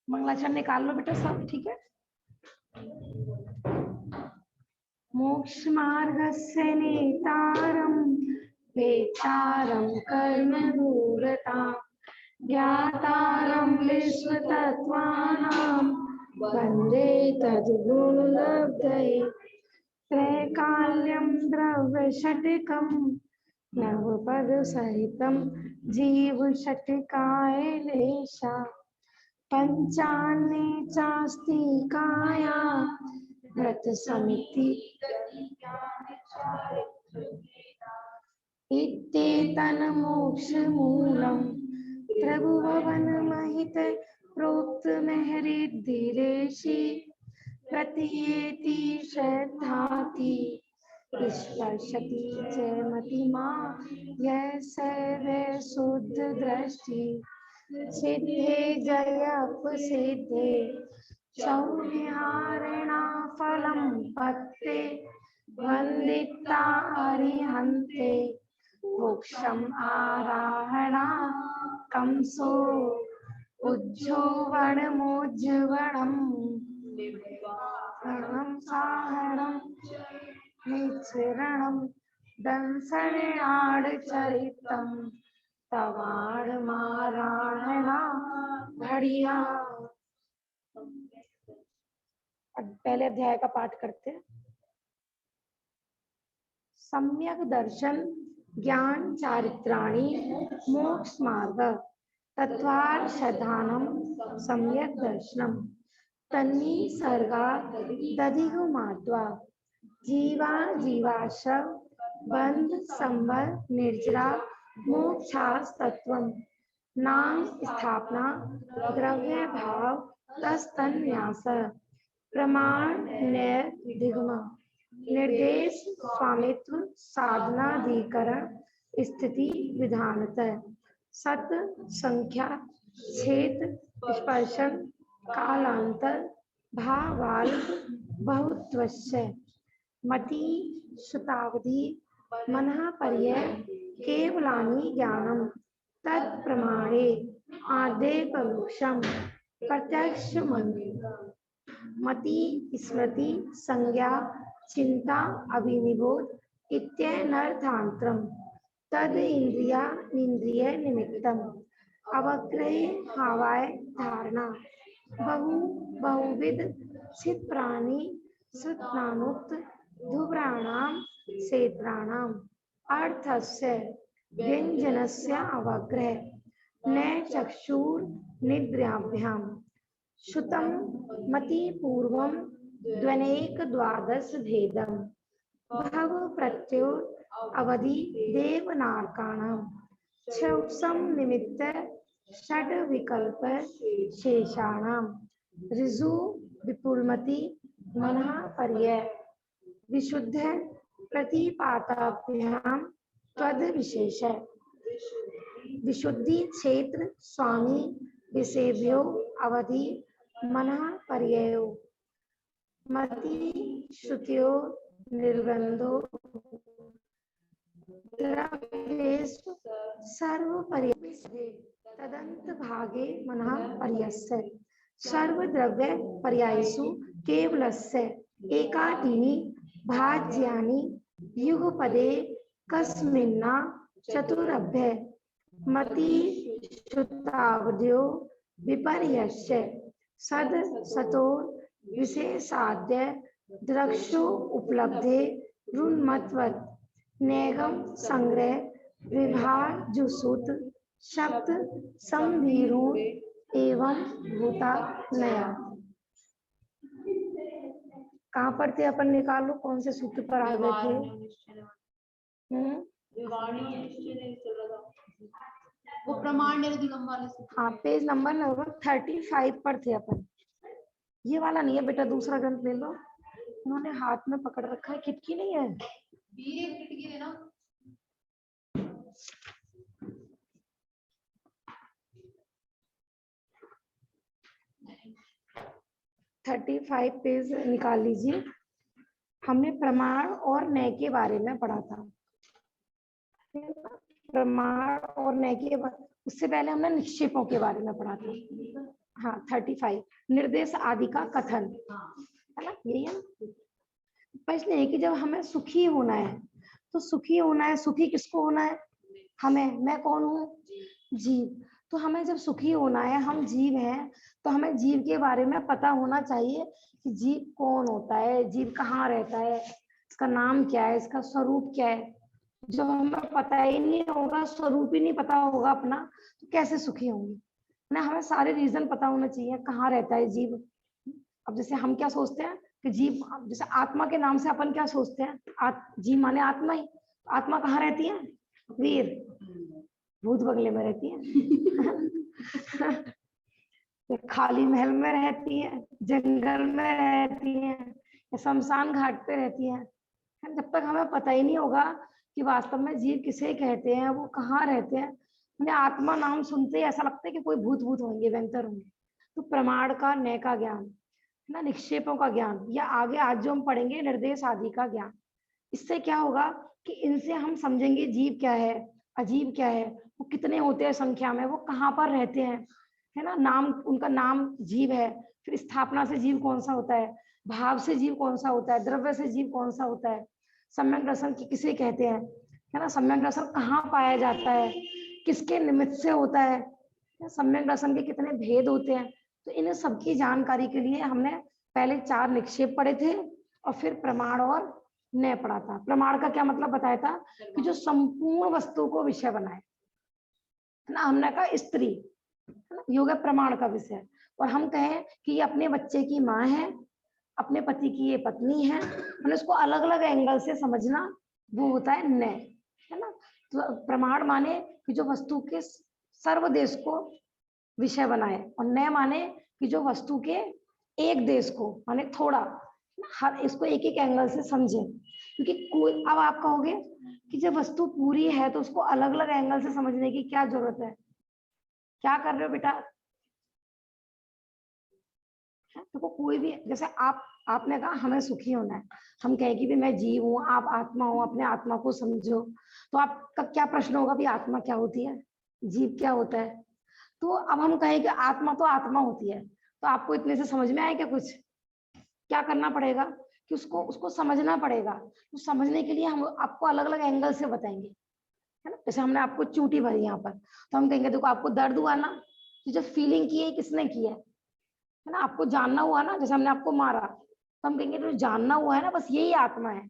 मंगलाचरण निकाल लो बेटा सब, ठीक है। मोक्ष मार्गस्य नेतारं वेतारं कर्म दूरतां ज्ञातारं विश्वतत्त्वानां वन्दे तद्गुणलब्धये। त्रैकाल्यं द्रव्यषट्कं नवपदसहितं जीवषट्काय लेशा पंचान्ने चास्तिकाया व्रत समिति इत्येतन् मोक्षमूलं प्रभुभवन महित प्रोक्त महरिद्धिरेषि प्रतीयेति श्रद्धाति स्पर्शति च मतिमा यः सर्वे शुद्ध दृष्टि सिद्धे जयप सिद्धे चौनिहारिणा फलं पत्ते वन्दिता अरिहन्ते मोक्षम् आराहणा कंसो उज्जोवणमोज्ज्वलम् साहरणं निचरणं दंसणाडचरितं तवाड़ मारायणा घड़िया। पहले अध्याय का पाठ करते हैं। सम्यक दर्शन ज्ञान चारित्राणि मोक्ष मार्ग तत्वार्थधानम सम्यक दर्शनम तन्नी सर्गा दधिगुमात्वा जीवा जीवाश्रव बंध संबल निर्जरा मोक्षास्तत्वं नाम स्थापना द्रव्य भाव तस्तन्यास प्रमाण निर्दिगम निर्देश स्वामित्व साधनाधिकरण स्थिति विधानतः सत संख्या क्षेत्र स्पर्शन कालांतर भावाल्प बहुत्वस्य मति श्रुतावधि मनः पर्यय केवलानि ज्ञानम तत्प्रमाणे आदे परोक्षम प्रत्यक्ष मति स्मृति संज्ञा चिंता अभिनिबोध इत्यनर्थांतरम तद इंद्रिया इंद्रिय निमित्तम अवग्रहे हावाय धारणा बहुविध चित प्राणी सुतनानुक्त धुब्राणाम क्षेत्राणाम अर्थस्य व्यंजनस्य अवग्रह न चक्षुर निद्राभ्याम श्रुतं मति पूर्वं द्वनेक द्वादश भेदम भव प्रत्यो अवधि देवनारकाणां क्षौसम निमित्त षड विकल्प शेषाणां ऋजु विपुलमति मनः पर्यय विशुद्ध प्रतिपाताभ्यां त्वद विशेष विशुद्धि क्षेत्र स्वामी विषेभ्यो अवधि मनः पर्ययो मति श्रुतियो निर्बंधो सर्व पर्यय तदंत भागे मनः पर्यस्य सर्व द्रव्य पर्यायसु केवलस्य एकाकीनि भाज्यानि युगपदे कस्मिन्ना चतुरभ्य मति श्रुतावध्यो विपर्यस्य सद सतो विशेषाद्य द्रक्षो उपलब्धे रुन्मत्वत् नेगम संग्रह विभार जुसूत शब्द संभीरूण एवं भूता नया। कहाँ पर थे अपन, निकालो कौन से सूत्र पर आ गए थे। वो प्रमाण निर्दिगम वाले सूत्र। हाँ, पेज नंबर लगभग 35 पर थे अपन। ये वाला नहीं है बेटा, दूसरा ग्रंथ ले लो। उन्होंने हाथ में पकड़ रखा है, खिटकी नहीं है। खिटकी देना। 35 पेज निकाल लीजिए। हमने प्रमाण और नय के बारे में पढ़ा था। प्रमाण और नय के उससे पहले हमने निक्षेपों के बारे में पढ़ा था। हाँ 35 निर्देश आदि का कथन, है ना, यही है ना। प्रश्न है कि जब हमें सुखी होना है तो सुखी होना है, सुखी किसको होना है? हमें। मैं कौन हूँ? जीव। तो हमें जब सुखी होना है, हम जीव हैं, तो हमें जीव के बारे में पता होना चाहिए कि जीव कौन होता है, जीव कहाँ रहता है, इसका नाम क्या है, इसका स्वरूप क्या है। जो हमें पता ही नहीं होगा, स्वरूप ही नहीं पता होगा अपना, तो कैसे सुखी होंगे ना। हमें सारे रीजन पता होना चाहिए कहाँ रहता है जीव। अब जैसे हम क्या सोचते हैं कि जीव, जैसे आत्मा के नाम से अपन क्या सोचते हैं, जीव माने आत्मा ही। आत्मा कहाँ रहती है? वीर, भूत बंगले में रहती है। खाली महल में रहती है, जंगल में रहती है, या शमशान घाट पे रहती है। जब तक हमें पता ही नहीं होगा कि वास्तव में जीव किसे कहते हैं, वो कहाँ रहते हैं, उन्हें आत्मा नाम सुनते ही ऐसा लगता है कि कोई भूत भूत होंगे, वेंतर होंगे। तो प्रमाण का, नय का ज्ञान, है ना, निक्षेपों का ज्ञान, या आगे आज जो हम पढ़ेंगे निर्देश आदि का ज्ञान, इससे क्या होगा कि इनसे हम समझेंगे जीव क्या है, अजीब क्या है, वो कितने होते हैं संख्या में, वो कहाँ पर रहते हैं, है ना। नाम, उनका नाम जीव है। फिर स्थापना से जीव कौन सा होता है, भाव से जीव कौन सा होता है, द्रव्य से जीव कौन सा होता है, सम्यक दर्शन किसे कहते हैं, है ना, सम्यक दर्शन कहाँ पाया जाता है, किसके निमित्त से होता है, सम्यक दर्शन के कितने भेद होते हैं। तो इन सबकी जानकारी के लिए हमने पहले 4 निक्षेप पढ़े थे और फिर प्रमाण और नय पढ़ा था। प्रमाण का क्या मतलब बताया था कि जो संपूर्ण वस्तु को विषय बनाए, है ना। हमने कहा स्त्री, योग है प्रमाण का विषय, और हम कहें कि ये अपने बच्चे की माँ है, अपने पति की ये पत्नी है, मतलब इसको अलग अलग एंगल से समझना, वो होता है नय, है ना। तो प्रमाण माने कि जो वस्तु के सर्वदेश को विषय बनाए, और नय माने कि जो वस्तु के एक देश को, माने थोड़ा, हर इसको एक एक एंगल से समझे। क्योंकि कोई, अब आप कहोगे कि जब वस्तु पूरी है तो उसको अलग अलग एंगल से समझने की क्या जरूरत है? क्या कर रहे हो बेटा? देखो कोई भी, जैसे आपने कहा हमें सुखी होना है, हम कहें कि भी मैं जीव हूँ, आप आत्मा हो, अपने आत्मा को समझो, तो आपका क्या प्रश्न होगा भी आत्मा क्या होती है, जीव क्या होता है? तो अब हम कहें कि आत्मा तो आत्मा होती है, तो आपको इतने से समझ में आए क्या? कुछ क्या करना पड़ेगा कि उसको उसको समझना पड़ेगा। तो समझने के लिए हम आपको अलग अलग एंगल से बताएंगे, है ना। जैसे हमने आपको चूटी भरी यहाँ पर, तो हम कहेंगे देखो आपको दर्द हुआ ना, तो जब फीलिंग की है किसने की है ना। आपको जानना हुआ ना, जैसे हमने आपको मारा, तो हम कहेंगे तो जानना हुआ है ना, बस यही आत्मा है।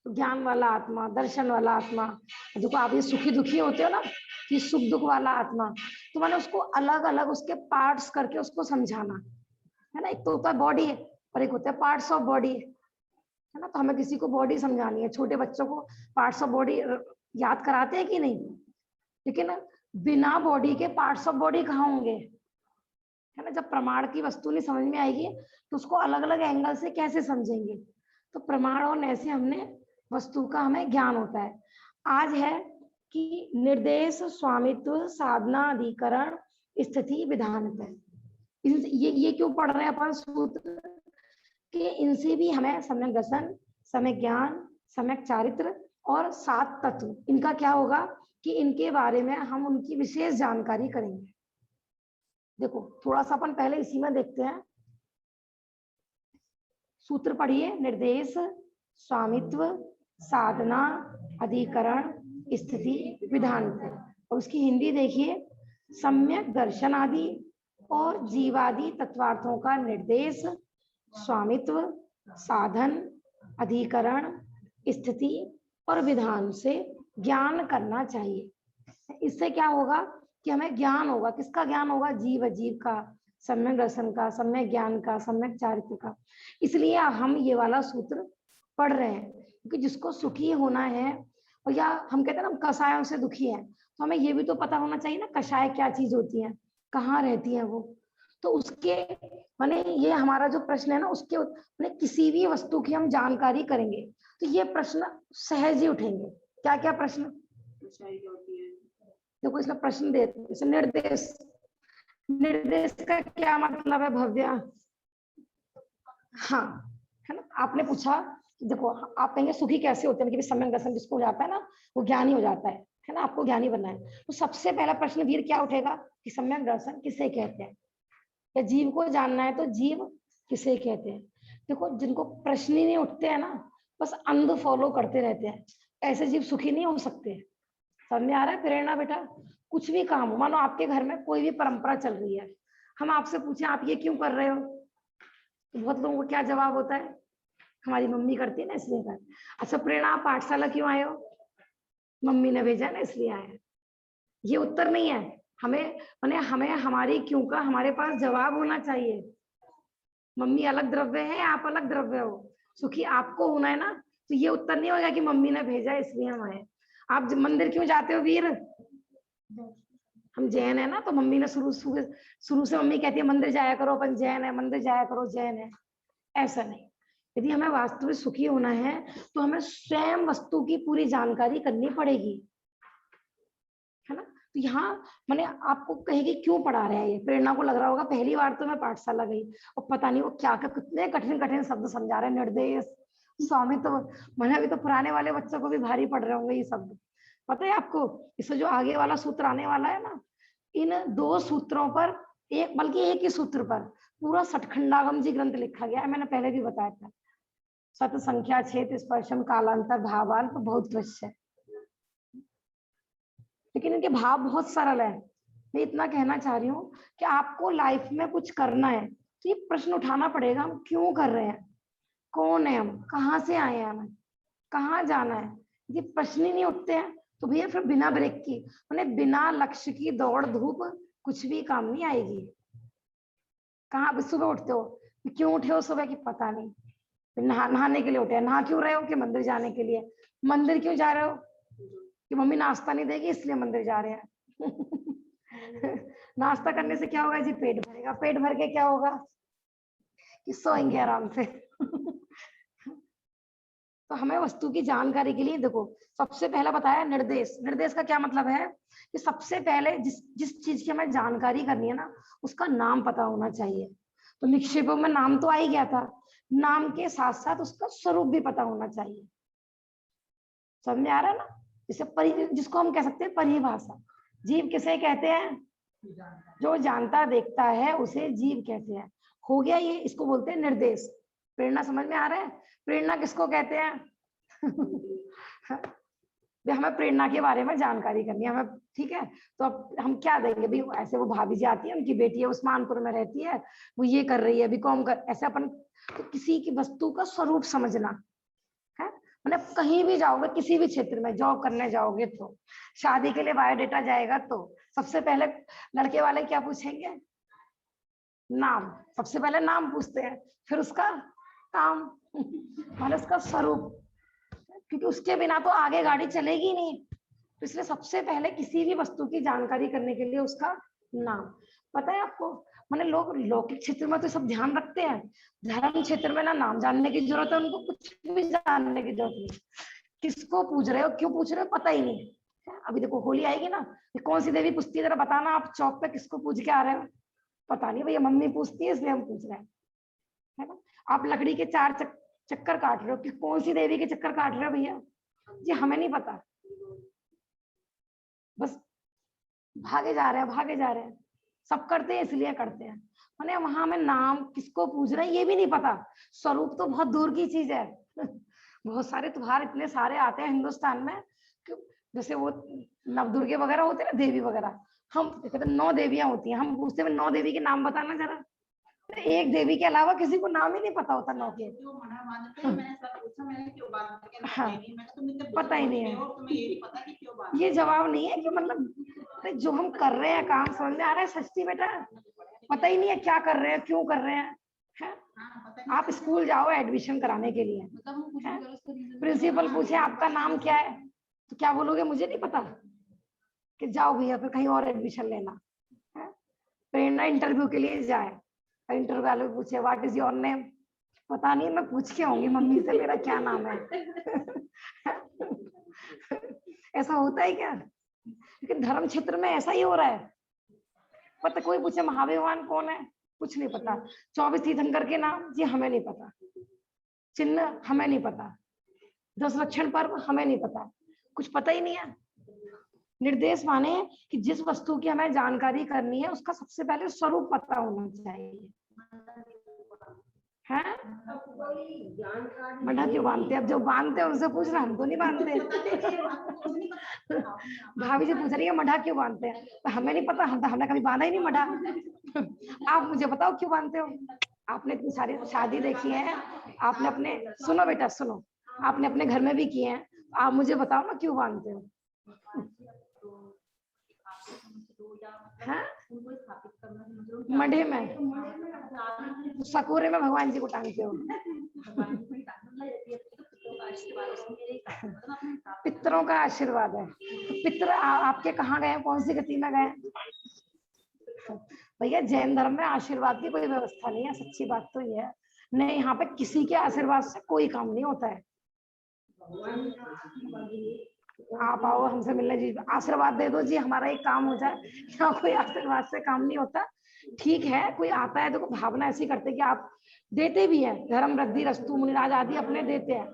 तो ज्ञान वाला आत्मा, दर्शन वाला आत्मा, देखो आप ये सुखी दुखी होते हो ना, कि सुख दुख वाला आत्मा, तो मैंने उसको अलग अलग उसके पार्ट्स करके उसको समझाना, है ना। एक तो होता है बॉडी और एक होता है पार्ट्स ऑफ बॉडी, है ना। तो हमें किसी को बॉडी समझानी है, छोटे बच्चों को पार्ट्स ऑफ बॉडी याद कराते हैं कि नहीं, लेकिन बिना बॉडी के पार्ट्स ऑफ बॉडी कहाँ होंगे, है ना। जब प्रमाण की वस्तु नहीं समझ में आएगी तो उसको अलग अलग एंगल से कैसे समझेंगे। तो प्रमाण और नय से हमने वस्तु का हमें ज्ञान होता है। आज है कि निर्देश, स्वामित्व, साधना, अधिकरण, स्थिति, विधानतः, ये क्यों पढ़ रहे हैं अपन सूत्र कि इनसे भी हमें सम्यक दर्शन, सम्यक ज्ञान, सम्यक चारित्र और 7 तत्व, इनका क्या होगा कि इनके बारे में हम उनकी विशेष जानकारी करेंगे। देखो थोड़ा सा अपन पहले इसी में देखते हैं, सूत्र पढ़िए, निर्देश, स्वामित्व, साधना, अधिकरण, स्थिति, विधान, और उसकी हिंदी देखिए, सम्यक दर्शन आदि और जीवादि तत्वार्थों का निर्देश, स्वामित्व, साधन, अधिकरण, स्थिति और विधान से ज्ञान करना चाहिए। इससे क्या होगा कि हमें ज्ञान होगा, किसका ज्ञान होगा? जीव अजीव का, सम्यक दर्शन का, सम्यक ज्ञान का, सम्यक चारित्र का। इसलिए हम ये वाला सूत्र पढ़ रहे हैं, क्योंकि जिसको सुखी होना है, और या हम कहते हैं ना कषायों से दुखी है, तो हमें ये भी तो पता होना चाहिए ना कषाय क्या चीज होती है, कहाँ रहती है वो। तो उसके माने ये हमारा जो प्रश्न है ना, उसके माने किसी भी वस्तु की हम जानकारी करेंगे तो ये प्रश्न सहज ही उठेंगे। क्या क्या प्रश्न? देखो इसमें प्रश्न देते, जैसे निर्देश, निर्देश का क्या मतलब है भव्या? हाँ, है ना। आपने पूछा, देखो आप कहेंगे सुखी कैसे होते हैं, मतलब सम्यक दर्शन जिसको हो जाता है ना, वो ज्ञानी हो जाता है। है ना, आपको ज्ञानी बनना है। तो सबसे पहला प्रश्न वीर क्या उठेगा कि सम्यक दर्शन किसे कहते हैं, या जीव को जानना है तो जीव किसे कहते हैं। देखो जिनको प्रश्न ही नहीं उठते हैं ना, बस अंध फॉलो करते रहते हैं, ऐसे जीव सुखी नहीं हो सकते। समझ में आ रहा है प्रेरणा बेटा? कुछ भी काम हो, मानो आपके घर में कोई भी परंपरा चल रही है, हम आपसे पूछें आप ये क्यों कर रहे हो, तो बहुत लोगों को क्या जवाब होता है, हमारी मम्मी करती है ना इसलिए कर। अच्छा प्रेरणा आप पाठशाला क्यों आए हो, मम्मी ने भेजा है ना इसलिए आए हैं। ये उत्तर नहीं है, हमें माने हमें हमारी क्यों का हमारे पास जवाब होना चाहिए। मम्मी अलग द्रव्य है, आप अलग द्रव्य हो, सुखी आपको होना है ना, तो ये उत्तर नहीं होगा कि मम्मी ने भेजा इसलिए हम आए। आप मंदिर क्यों जाते हो वीर, हम जैन है ना, तो मम्मी ने शुरू से मम्मी कहती है मंदिर जाया करो, अपन जैन है, मंदिर जाया करो जैन है। ऐसा नहीं, यदि हमें वास्तविक सुखी होना है तो हमें स्वयं वस्तु की पूरी जानकारी करनी पड़ेगी, है ना। तो यहाँ मैंने आपको कहेगी क्यों पढ़ा रहे हैं, ये प्रेरणा को लग रहा होगा पहली बार तो मैं पाठशाला गई और पता नहीं वो क्या क्या कितने कठिन कठिन शब्द समझा रहे हैं, निर्देश स्वामित्व, मैंने अभी तो पुराने वाले बच्चों को भी भारी पड़ रहे होंगे ये शब्द। पता है आपको इससे जो आगे वाला सूत्र आने वाला है ना, इन 2 सूत्रों पर, एक बल्कि एक ही सूत्र पर पूरा सठखंडागम जी ग्रंथ लिखा गया है, मैंने पहले भी बताया था। सत संख्या छेद स्पर्शम कालांतर भावाल्प बहुत दृश्य, लेकिन इनके भाव बहुत सरल है। मैं इतना कहना चाह रही हूँ कि आपको लाइफ में कुछ करना है तो ये प्रश्न उठाना पड़ेगा, हम क्यों कर रहे हैं, कौन है हम, कहाँ से आए हैं, हमें कहाँ जाना है। ये प्रश्न ही नहीं उठते हैं तो भैया फिर बिना ब्रेक की मैंने बिना लक्ष्य की दौड़ धूप कुछ भी काम नहीं आएगी। कहाँ सुबह उठते हो, क्यों उठे हो सुबह की पता नहीं, नहाने के लिए उठे, नहा क्यों रहे हो कि मंदिर जाने के लिए, मंदिर क्यों जा रहे हो कि मम्मी नाश्ता नहीं देगी इसलिए मंदिर जा रहे हैं। नाश्ता करने से क्या होगा जी, पेट भरेगा, पेट भर के क्या होगा कि सोएंगे आराम से। तो हमें वस्तु की जानकारी के लिए देखो सबसे पहला बताया निर्देश। निर्देश का क्या मतलब है कि सबसे पहले जिस चीज की हमें जानकारी करनी है ना उसका नाम पता होना चाहिए। तो निक्षेपों में नाम तो आ ही गया था, नाम के साथ साथ उसका स्वरूप भी पता होना चाहिए। समझ में आ रहा है ना, जैसे जिसको हम कह सकते हैं परिभाषा। जीव किसे कहते हैं, जो जानता देखता है उसे जीव कहते हैं। हो गया ये, इसको बोलते हैं निर्देश। प्रेरणा समझ में आ रहा है, प्रेरणा किसको कहते हैं? हमें प्रेरणा के बारे में जानकारी करनी है हमें, ठीक है। तो अब हम क्या देंगे भाई, ऐसे वो भाभी जी आती है, उनकी बेटी है उस्मानपुर में रहती है, वो ये कर रही है बीकॉम कर, ऐसे अपन तो किसी की वस्तु का स्वरूप समझना है। मतलब कहीं भी जाओगे, किसी भी क्षेत्र में जॉब करने जाओगे, तो शादी के लिए बायोडेटा जाएगा तो सबसे पहले लड़के वाले क्या पूछेंगे, नाम। सबसे पहले नाम पूछते हैं, फिर उसका काम, मतलब उसका स्वरूप, क्योंकि उसके बिना तो आगे गाड़ी चलेगी नहीं। तो इसलिए सबसे पहले किसी भी वस्तु की जानकारी करने के लिए उसका नाम। पता है आपको, मैंने लोग लौकिक क्षेत्र में तो सब ध्यान रखते हैं, धर्म क्षेत्र में ना नाम जानने की जरूरत है, उनको कुछ भी जानने की जरूरत नहीं, किसको पूछ रहे हो क्यों पूछ रहे हो पता ही नहीं। अभी देखो होली आएगी ना, कौन सी देवी पूछती है जरा बताना, आप चौक पे किसको पूछ के आ रहे हो, पता नहीं भैया मम्मी पूछती है इसलिए हम पूछ रहे हैं, है ना। आप लकड़ी के 4 चक्कर काट रहे हो कि कौन सी देवी के चक्कर काट रहे हो भैया जी, हमें नहीं पता, बस भागे जा रहे हैं भागे जा रहे हैं, सब करते हैं इसलिए करते हैं। मैंने वहां में नाम किसको पूछ रहे हैं ये भी नहीं पता, स्वरूप तो बहुत दूर की चीज है। बहुत सारे त्योहार इतने सारे आते हैं हिंदुस्तान में, जैसे वो नवदुर्गे वगैरह होते हैं ना, देवी वगैरह, हम कहते हैं 9 देवियां होती हैं, हम पूछते हैं 9 देवी के नाम बताना जरा, एक देवी के अलावा किसी को नाम ही नहीं पता होता 9 के। हाँ, पता ही नहीं है, ये जवाब नहीं है कि मतलब जो हम कर रहे हैं काम समझ में आ रहा है सच्ची बेटा, पता ही नहीं है क्या कर रहे हैं क्यों कर रहे हैं, है? आप स्कूल जाओ एडमिशन कराने के लिए, प्रिंसिपल पूछे आपका नाम क्या है, तो क्या बोलोगे मुझे नहीं पता, कि जाओ भैया फिर कहीं और एडमिशन लेना। प्रेरणा इंटरव्यू के लिए जाए, इंटरव्यू वाले पूछे व्हाट इज योर नेम, पता नहीं, मैं पूछ के आऊंगी मम्मी से मेरा क्या नाम है। ऐसा होता है क्या, लेकिन धर्म क्षेत्र में ऐसा ही हो रहा है। पता कोई पूछे महावीर भगवान कौन है, कुछ नहीं पता। 24 तीर्थंकर के नाम जी हमें नहीं पता, चिन्ह हमें नहीं पता, 10 लक्षण पर्व हमें नहीं पता, कुछ पता ही नहीं है। निर्देश माने कि जिस वस्तु की हमें जानकारी करनी है उसका सबसे पहले स्वरूप पता होना चाहिए है। मड्ढा क्यों बांधते हैं? अब जो बांधते हैं उनसे पूछ रहे, हम तो नहीं बांधते। भाभी जी पूछ रही है मड्ढा क्यों बांधते हैं, तो हमें नहीं पता, हमने कभी बांधा ही नहीं मड्ढा। आप मुझे बताओ क्यों बांधते हो? आपने इतनी सारी शादी देखी है, आपने अपने, सुनो बेटा सुनो, आपने अपने घर में भी किए हैं, आप मुझे बताओ ना क्यों बांधते हो? हाँ? मड्ढे में, सकोरे में भगवान जी को टांगते हो। पितरों का आशीर्वाद है। तो पितर आपके कहाँ गए, कौन सी गति में गए? भैया जैन धर्म में आशीर्वाद की कोई व्यवस्था नहीं है, सच्ची बात तो ये है। नहीं, यहाँ पे किसी के आशीर्वाद से कोई काम नहीं होता है। आप आओ हमसे मिलने जी, आशीर्वाद दे दो जी, हमारा एक काम हो जाए। यहाँ कोई आशीर्वाद से काम नहीं होता। ठीक है, कोई आता है तो भावना ऐसी करते कि आप देते भी हैं, धर्म वृद्धि रस्तु मुनिराज आदि अपने देते हैं,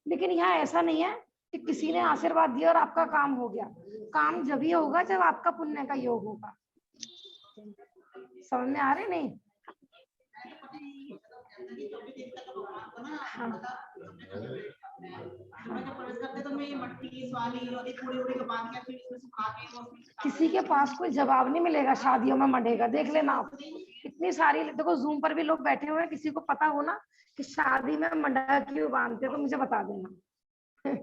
लेकिन यहाँ ऐसा नहीं है कि किसी ने आशीर्वाद दिया और आपका काम हो गया। काम जब ही होगा जब आपका पुण्य का योग होगा। समझ में आ रहे नहीं? हाँ। किसी के पास कोई जवाब नहीं मिलेगा शादियों में मड्ढे का, देख लेना आप। इतनी सारी देखो जूम पर भी लोग बैठे हुए हैं, किसी को पता हो ना कि शादी में मड्ढा क्यों बांधते तो मुझे बता देना।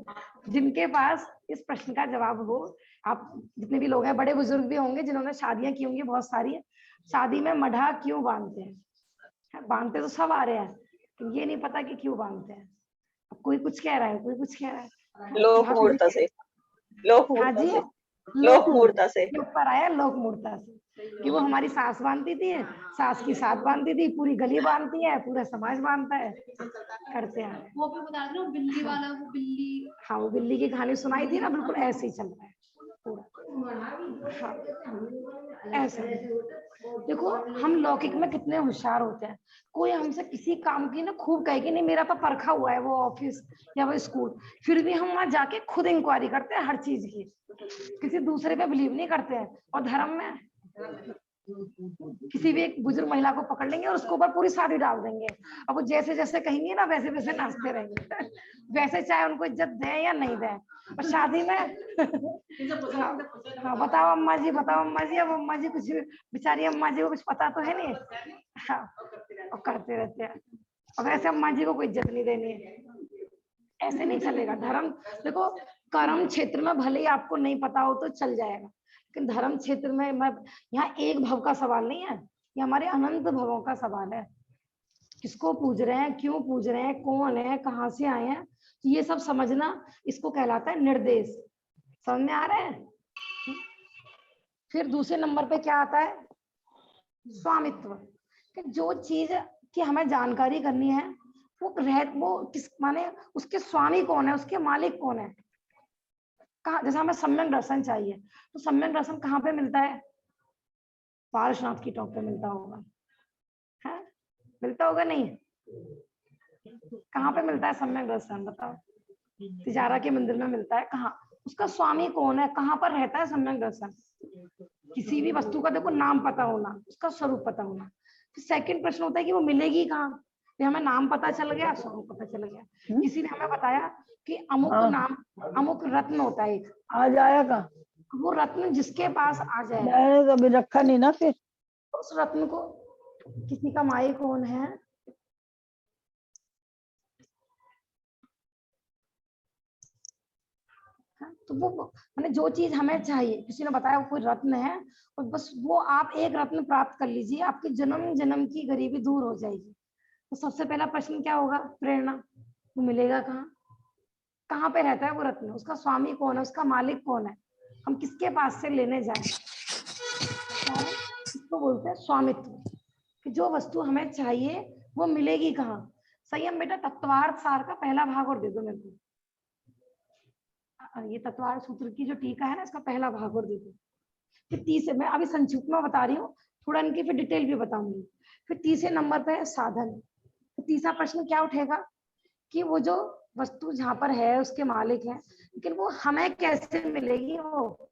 जिनके पास इस प्रश्न का जवाब हो, आप जितने भी लोग हैं, बड़े बुजुर्ग भी होंगे जिन्होंने शादियां की होंगी बहुत सारी, शादी में मड्ढा क्यों बांधते हैं? बांधते तो सब आ रहे हैं, तो ये नहीं पता कि क्यों बांधते हैं। अब कोई कुछ कह रहा है, कोई कुछ कह रहा है। लोक मूर्ता से, लोक हाँ मूर्ता जी, से, लोक मूर्ता से ऊपर आया लोक मूर्ता से कि वो हमारी सास बांधती थी, सास की साथ बांधती थी, पूरी गली बांधती है, पूरा समाज बांधता है, करते हैं। वो भी बता रहे हो बिल्ली वाला, वो बिल्ली, हाँ वो बिल्ली की कहानी सुनाई थी ना, बिल्कुल ऐसे ही चल रहा है पूरा। हाँ ऐसे। देखो हम लौकिक में कितने होशियार होते हैं, कोई हमसे किसी काम की ना खूब कहे कि नहीं मेरा तो परखा हुआ है वो ऑफिस या वो स्कूल, फिर भी हम वहां जाके खुद इंक्वायरी करते हैं हर चीज की, किसी दूसरे पे बिलीव नहीं करते हैं। और धर्म में किसी भी एक बुजुर्ग महिला को पकड़ लेंगे और उसके ऊपर पूरी साड़ी डाल देंगे, अब वो जैसे जैसे कहेंगे ना वैसे वैसे नाचते रहेंगे। वैसे चाहे उनको इज्जत दें या नहीं दें। और शादी में हाँ बताओ अम्मा जी, बताओ अम्मा जी, अब अम्मा जी कुछ, बेचारी अम्मा जी को कुछ पता तो है नहीं। हाँ और करते रहते हैं, और वैसे अम्मा जी को कोई इज्जत नहीं देनी है, ऐसे नहीं चलेगा। धर्म देखो, कर्म क्षेत्र में भले ही आपको नहीं पता हो तो चल जाएगा, लेकिन धर्म क्षेत्र में यहाँ एक भव का सवाल नहीं है, ये हमारे अनंत भवों का सवाल है। किसको पूज रहे हैं, क्यों पूज रहे हैं, कौन है, कहाँ से आए हैं, तो ये सब समझना, इसको कहलाता है निर्देश। समझ में आ रहा है? फिर दूसरे नंबर पे क्या आता है? स्वामित्व। कि जो चीज की हमें जानकारी करनी है वो किस माने उसके स्वामी कौन है, उसके मालिक कौन है, कहा। जैसे हमें सम्यक दर्शन चाहिए, तो सम्यक दर्शन कहाँ पे मिलता है? पार्श्वनाथ की टॉप पे मिलता होगा, है? मिलता होगा नहीं? कहाँ पे मिलता है सम्यक दर्शन बताओ? तिजारा के मंदिर में मिलता है। कहाँ? उसका स्वामी कौन है, कहाँ पर रहता है सम्यक दर्शन? किसी भी वस्तु का देखो नाम पता होना, उसका स्वरूप पता होना। फिर सेकंड प्रश्न होता है कि वो मिलेगी कहाँ? हमें नाम पता चल गया, स्वरूप पता चल गया। किसी ने हमें बताया कि अमुक नाम, अमुक रत्न होता है एक, आ जाएगा। वो रत्न जिसके पास आ जाए, मैंने तो अभी रखा नहीं ना, फिर उस रत्न को किसी का मालिक कौन है, तो वो मैंने जो चीज हमें चाहिए, किसी ने बताया वो कोई रत्न है, और बस वो आप एक रत्न प्राप्त कर लीजिए, आपकी जन्म जन्म की गरीबी दूर हो जाएगी। तो सबसे पहला प्रश्न क्या होगा? प्रेरणा। वो मिलेगा कहाँ? कहाँ पे रहता है वो रत्न, उसका स्वामी कौन है, उसका मालिक कौन है, हम किसके पास से लेने जाएं? इसको बोलते हैं स्वामित्व, कि जो वस्तु हमें चाहिए वो मिलेगी कहाँ। संयम बेटा तत्वार्थ सार का पहला भाग और दे दो मेरे को, ये तत्वार्थ सूत्र की जो टीका है ना, इसका पहला भाग और दे दो। फिर तीसरे, मैं अभी संक्षिप्त में बता रही हूँ, थोड़ा इनकी फिर डिटेल भी बताऊंगी। फिर तीसरे नंबर पे है साधन। तो तीसरा प्रश्न क्या उठेगा कि वो जो वस्तु जहाँ पर है उसके मालिक हैं, लेकिन वो हमें कैसे मिलेगी, वो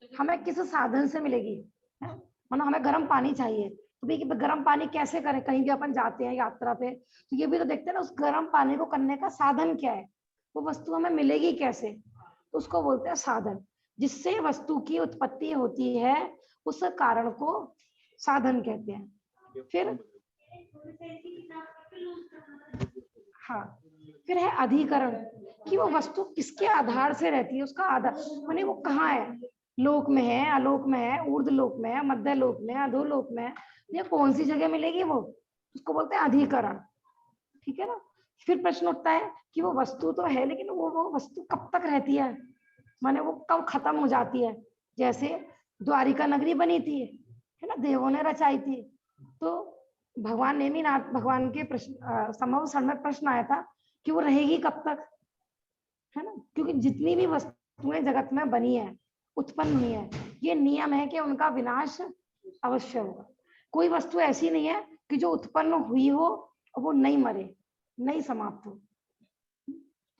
हमें किस साधन से मिलेगी, मानो हमें गर्म पानी चाहिए, तो भाई गर्म पानी कैसे करें, कहीं भी अपन जाते हैं यात्रा पे, तो ये भी तो देखते हैं ना, उस गर्म पानी को करने का साधन क्या है, वो वस्तु हमें मिलेगी कैसे, तो उसको बोलते हैं साधन। जिससे वस्तु की उत्पत्ति होती है उस कारण को साधन कहते हैं। फिर हाँ, फिर है अधिकरण, कि वो वस्तु किसके आधार से रहती है, उसका आधार माने वो कहाँ है, लोक में है, आलोक में है, ऊर्ध्व लोक में है, मध्य लोक में है, अधोलोक में है, ये कौन सी जगह मिलेगी, वो उसको बोलते हैं अधिकरण। ठीक है ना। फिर प्रश्न उठता है कि वो वस्तु तो है, लेकिन वो वस्तु कब तक रहती है, माने वो कब खत्म हो जाती है। जैसे द्वारिका नगरी बनी थी, है ना, देवों ने रचाई थी, तो भगवान नेमिनाथ भगवान के प्रश्न संभव क्षण में प्रश्न आया था कि वो रहेगी कब तक, है ना, क्योंकि जितनी भी वस्तुएं जगत में बनी है, उत्पन्न हुई है, ये नियम है कि उनका विनाश अवश्य होगा। कोई वस्तु ऐसी नहीं है कि जो उत्पन्न हुई हो और वो नहीं मरे, नहीं समाप्त हो।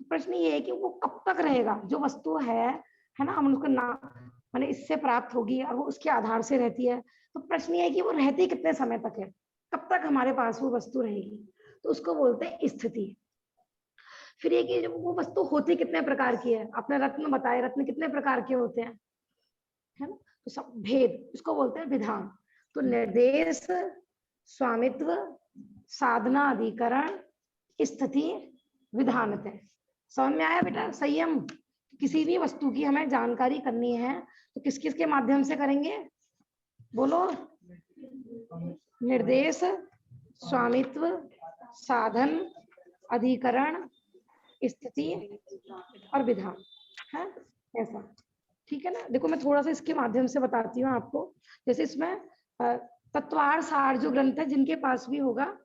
प्रश्न ये है कि वो कब तक रहेगा, जो वस्तु है ना, हम उसको ना माने इससे प्राप्त होगी और वो उसके आधार से रहती है, तो प्रश्न ये है कि वो रहती कितने समय तक है, कब तक हमारे पास वो वस्तु रहेगी, तो उसको बोलते हैं स्थिति। फिर ये कि वो वस्तु होती कितने प्रकार की है, आपने रत्न बताए, रत्न कितने प्रकार के होते हैं, है ना, तो सब भेद, इसको बोलते हैं विधान। तो निर्देश, स्वामित्व, साधना, अधिकरण, स्थिति, विधानतः। समझ में आया बेटा। संयम, किसी भी वस्तु की हमें जानकारी करनी है तो किस किस के माध्यम से करेंगे, बोलो, निर्देश, स्वामित्व, साधन, अधिकरण, स्थिति और विधान, है ऐसा। ठीक है ना। देखो मैं थोड़ा सा इसके माध्यम से बताती हूँ आपको। जैसे इसमें तत्वार सार जो ग्रंथ है, जिनके पास भी होगा,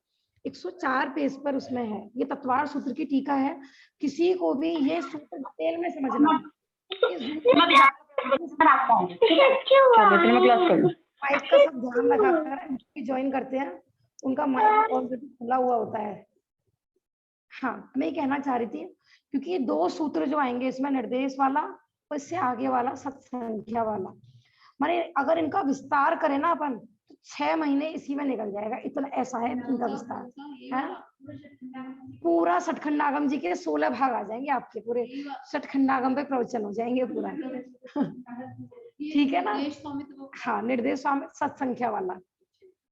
104 पेज पर उसमें है, ये तत्वार सूत्र की टीका है। किसी को भी ये सूत्र डिटेल में समझना, माइक का सब ध्यान रखा कर, ज्वाइन करते हैं उनका माइक ऑलरेडी खुला हुआ होता है। हाँ, मैं कहना चाह रही थी, क्योंकि ये 2 सूत्र जो आएंगे इसमें, निर्देश वाला और इससे आगे वाला सत्संख्या वाला, माने अगर इनका विस्तार करें ना अपन, तो 6 महीने इसी में निकल जाएगा, इतना ऐसा है इनका विस्तार है। पूरा सठखंडागम जी के 16 भाग आ जाएंगे आपके, पूरे सठखंडागम पे प्रवचन हो जाएंगे पूरा। ठीक है ना। हाँ, निर्देश स्वामित्व सत्संख्या वाला।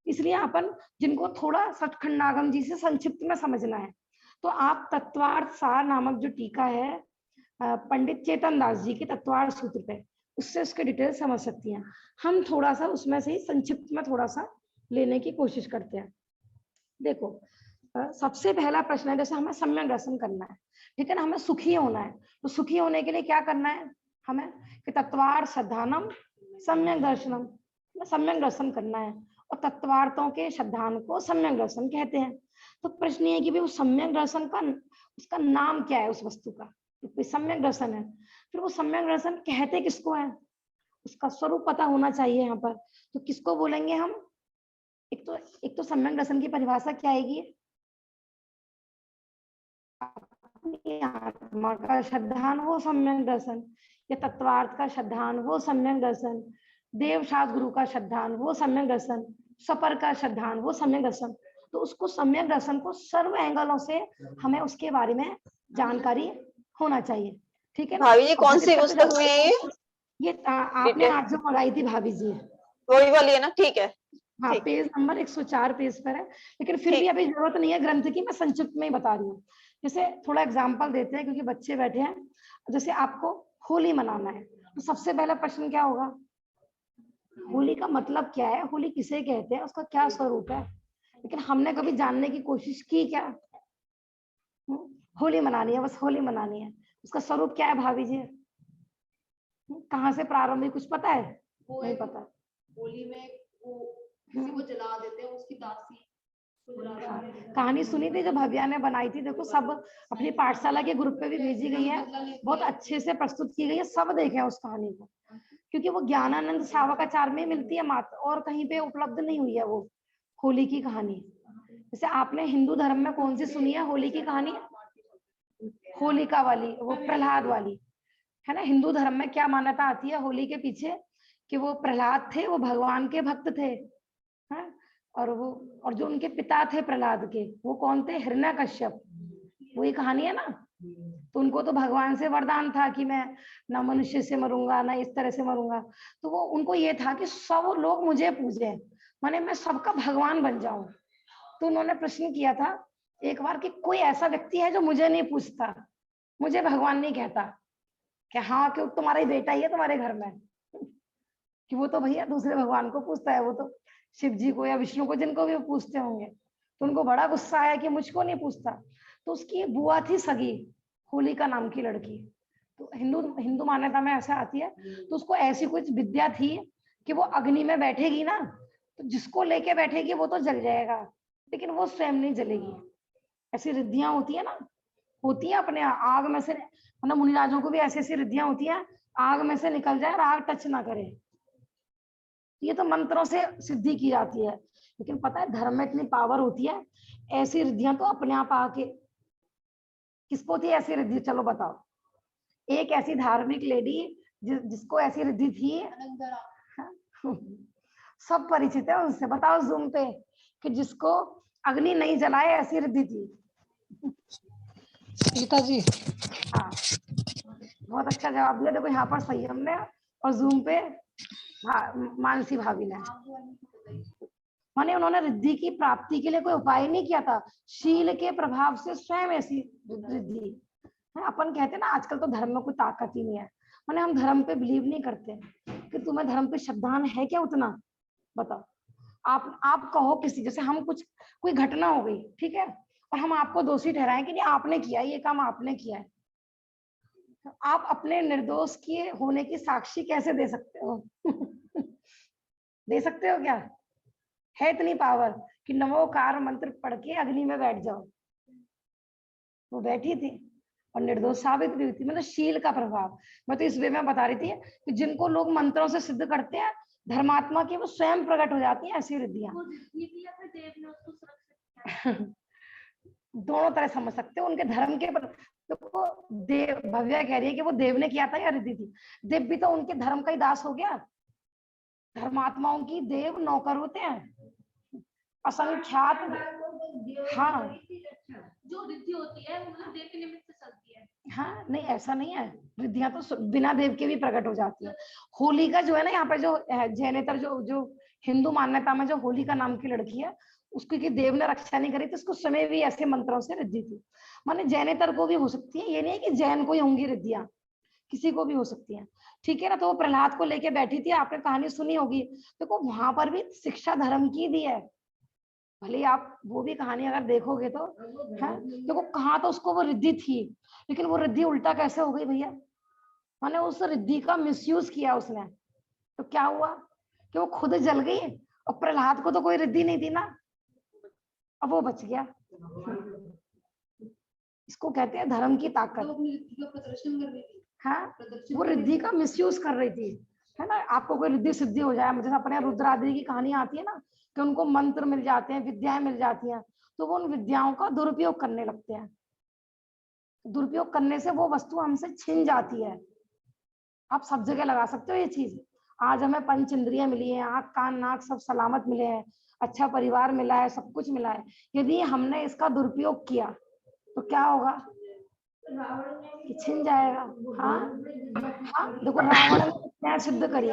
इसलिए अपन जिनको थोड़ा सठखंडागम जी से संक्षिप्त में समझना है, तो आप तत्वार्थ सार नामक जो टीका है पंडित चेतन दास जी के तत्वार्थ सूत्र पे, उससे उसके डिटेल समझ सकती हैं। हम थोड़ा सा उसमें से ही संक्षिप्त में थोड़ा सा लेने की कोशिश करते हैं। देखो सबसे पहला प्रश्न है, जैसे हमें सम्यक दर्शन करना है, ठीक है ना, हमें सुखी होना है, तो सुखी होने के लिए क्या करना है हमें, कि तत्वार्थ श्रद्धानम सम्यक दर्शनम, सम्यक दर्शन करना है, और तत्वार्थों के श्रद्धान को सम्यक दर्शन कहते हैं। तो प्रश्न ये है कि भाई वो सम्यक दर्शन का उसका नाम क्या है, उस वस्तु का, तो सम्यक दर्शन है, फिर वो सम्यक दर्शन कहते किसको है, उसका स्वरूप पता होना चाहिए यहाँ पर। तो किसको बोलेंगे हम, एक तो सम्यक दर्शन की परिभाषा क्या आएगी, आत्मा का श्रद्धान वो सम्यक दर्शन, या तत्वार्थ का श्रद्धान वो सम्यक दर्शन, देव शास्त्र गुरु का श्रद्धान वो सम्यक दर्शन, सपर का श्रद्धान वो सम्यक दर्शन। तो उसको सम्यक दर्शन को सर्व एंगलों से हमें उसके बारे में जानकारी होना चाहिए। ठीक है ना। भाभी जी कौन सी पुस्तक में है ये आपने आज जो मंगाई थी भाभी जी, वही वाली है ना, ठीक है। हाँ, पेज नंबर 104 पेज पर है, लेकिन फिर भी अभी जरूरत नहीं है ग्रंथ की, मैं संक्षिप्त में ही बता रही हूँ। जैसे थोड़ा एग्जाम्पल देते हैं क्योंकि बच्चे बैठे हैं। जैसे आपको होली मनाना है, तो सबसे पहला प्रश्न क्या होगा, होली का मतलब क्या है, होली किसे कहते हैं, उसका क्या स्वरूप है। लेकिन हमने कभी जानने की कोशिश की क्या, होली मनानी है, बस होली मनानी है, उसका स्वरूप क्या है भाभी जी, कहाँ से प्रारंभ हुई, कुछ पता है? नहीं पता। होली में वो किसी को जला देते हैं, उसकी दासी कहानी सुनी थी जो भव्या ने बनाई थी, देखो सब अपनी पाठशाला के ग्रुप पे भी भेजी गई है, बहुत अच्छे से प्रस्तुत की गई है, सब देखें उस कहानी को, क्योंकि वो ज्ञानानंद सावकाचार में मिलती है मात्र, और कहीं पे उपलब्ध नहीं हुई है वो होली की कहानी। जैसे आपने हिंदू धर्म में कौन सी सुनी है होली की कहानी, होलिका वाली, वो प्रहलाद वाली, है ना। हिंदू धर्म में क्या मान्यता आती है होली के पीछे, कि वो प्रहलाद थे, वो भगवान के भक्त थे, हैं? और जो उनके पिता थे प्रहलाद के, वो कौन थे? हिरण्यकश्यप। वही कहानी है ना। तो उनको तो भगवान से वरदान था कि मैं ना मनुष्य से मरूंगा ना इस तरह से मरूंगा। तो वो उनको ये था कि सब लोग मुझे पूजे, माने मैं सबका भगवान बन जाऊं। तो उन्होंने प्रश्न किया था एक बार कि कोई ऐसा व्यक्ति है जो मुझे नहीं पूछता, मुझे भगवान नहीं कहता? कि हाँ, क्यों? तुम्हारा ही बेटा ही है तुम्हारे घर में। कि वो तो भैया दूसरे भगवान को पूछता है, वो तो शिव जी को या विष्णु को, जिनको भी वो पूछते होंगे। तो उनको बड़ा गुस्सा आया कि मुझको नहीं पूछता। तो उसकी बुआ थी सगी, होलिका नाम की लड़की। तो हिंदू मान्यता में ऐसा आती है। तो उसको ऐसी कुछ विद्या थी कि वो अग्नि में बैठेगी ना, तो जिसको लेके बैठेगी वो तो जल जाएगा, लेकिन वो स्वयं नहीं जलेगी। ऐसी रिद्धियां होती है ना, होती है अपने आग में से, मतलब मुनिराजों को भी ऐसी ऐसी रिद्धियां होती है, आग में से निकल जाए और आग टच ना करे। ये तो मंत्रों से सिद्धि की जाती है, लेकिन पता है धर्म में इतनी पावर होती है, ऐसी रिद्धियां तो अपने आप आके। किसको थी ऐसी रिद्धि? चलो बताओ। एक ऐसी धार्मिक लेडी जिसको ऐसी रिद्धि थी, सब परिचित है उनसे। बताओ जूम पे कि जिसको अग्नि नहीं जलाए ऐसी रिद्धि थी। सीता जी। हाँ, बहुत अच्छा जवाब दिया। देखो यहाँ पर संयम ने और जूम पे मानसी भाभी ने। माने उन्होंने रिद्धि की प्राप्ति के लिए कोई उपाय नहीं किया था, शील के प्रभाव से स्वयं ऐसी रिद्धि। अपन कहते हैं ना आजकल तो धर्म में कोई ताकत ही नहीं है, माने हम धर्म पे बिलीव नहीं करते कि तुम्हें धर्म पे श्रद्धान है क्या उतना? बताओ। आप कहो किसी, जैसे हम कुछ कोई घटना हो गई, ठीक है, और हम आपको दोषी ठहराएं कि नहीं आपने किया, ये काम आपने किया है, तो आप अपने निर्दोष किए होने की साक्षी कैसे दे सकते हो? दे सकते हो क्या? है इतनी पावर कि नमोकार मंत्र पढ़ के अग्नि में बैठ जाओ? वो बैठी थी और निर्दोष साबित भी हुई थी। मतलब शील का प्रभाव। मैं तो इस वे में बता रही थी कि जिनको लोग मंत्रों से सिद्ध करते हैं धर्मात्मा की, वो स्वयं प्रकट हो जाती हैं ऐसी रिद्धियां। दोनों तरह समझ सकते हो उनके धर्म के पर। तो देव, भव्या कह रही है कि वो देव ने किया था या रिद्धि थी? देव भी तो उनके धर्म का ही दास हो गया। धर्मात्माओं की देव नौकर होते हैं असंख्यात। हाँ, जो रिद्धि होती है वो मतलब देव के निमित्त से चलती है। हाँ, नहीं ऐसा नहीं है, रिद्धियां तो बिना देव के भी प्रकट हो जाती है। होलिका जो है ना, यहाँ पे जो जैनेतर जो हिंदू मान्यता में जो होलिका नाम की लड़की है, उसकी की देव ने रक्षा नहीं करी थी, उसको समय भी ऐसे मंत्रों से रिद्धि थी। माने जैनेतर को भी हो सकती है, ये नहीं है कि जैन को ही होंगी रिद्धियां, किसी को भी हो सकती है। ठीक है ना। तो वो प्रहलाद को लेके बैठी थी, आपने कहानी सुनी होगी। देखो वहां पर भी शिक्षा धर्म की दी है, भले आप वो भी कहानी अगर देखोगे तो है। देखो कहाँ तो उसको वो रिद्धि थी, लेकिन वो रिद्धि उल्टा कैसे हो गई भैया? माने उस रिद्धि का मिसयूज किया उसने, तो क्या हुआ कि वो खुद जल गई, और प्रहलाद को तो कोई रिद्धि नहीं थी ना, अब वो बच गया। इसको कहते हैं धर्म की ताकत। प्रदर्शन कर रही थी। हाँ, वो रिद्धि का मिसयूज कर रही थी, है ना। आपको कोई रिद्धि सिद्धि हो जाए, मुझे अपने रुद्र आदि की कहानी आती है ना कि उनको मंत्र मिल जाते हैं, विद्याएं मिल जाती हैं, तो वो उन विद्याओं का दुरुपयोग करने लगते हैं। दुरुपयोग करने से वो वस्तु हमसे छिन जाती है। आप सब जगह लगा सकते हो ये चीज। आज हमें पंच इंद्रियां मिली है, आंख कान नाक सब सलामत मिले हैं, अच्छा परिवार मिला है, सब कुछ मिला है। यदि हमने इसका दुरुपयोग किया तो क्या होगा? कि छिन जाएगा। हाँ, हाँ, देखो रावण ने कितना सिद्ध करी,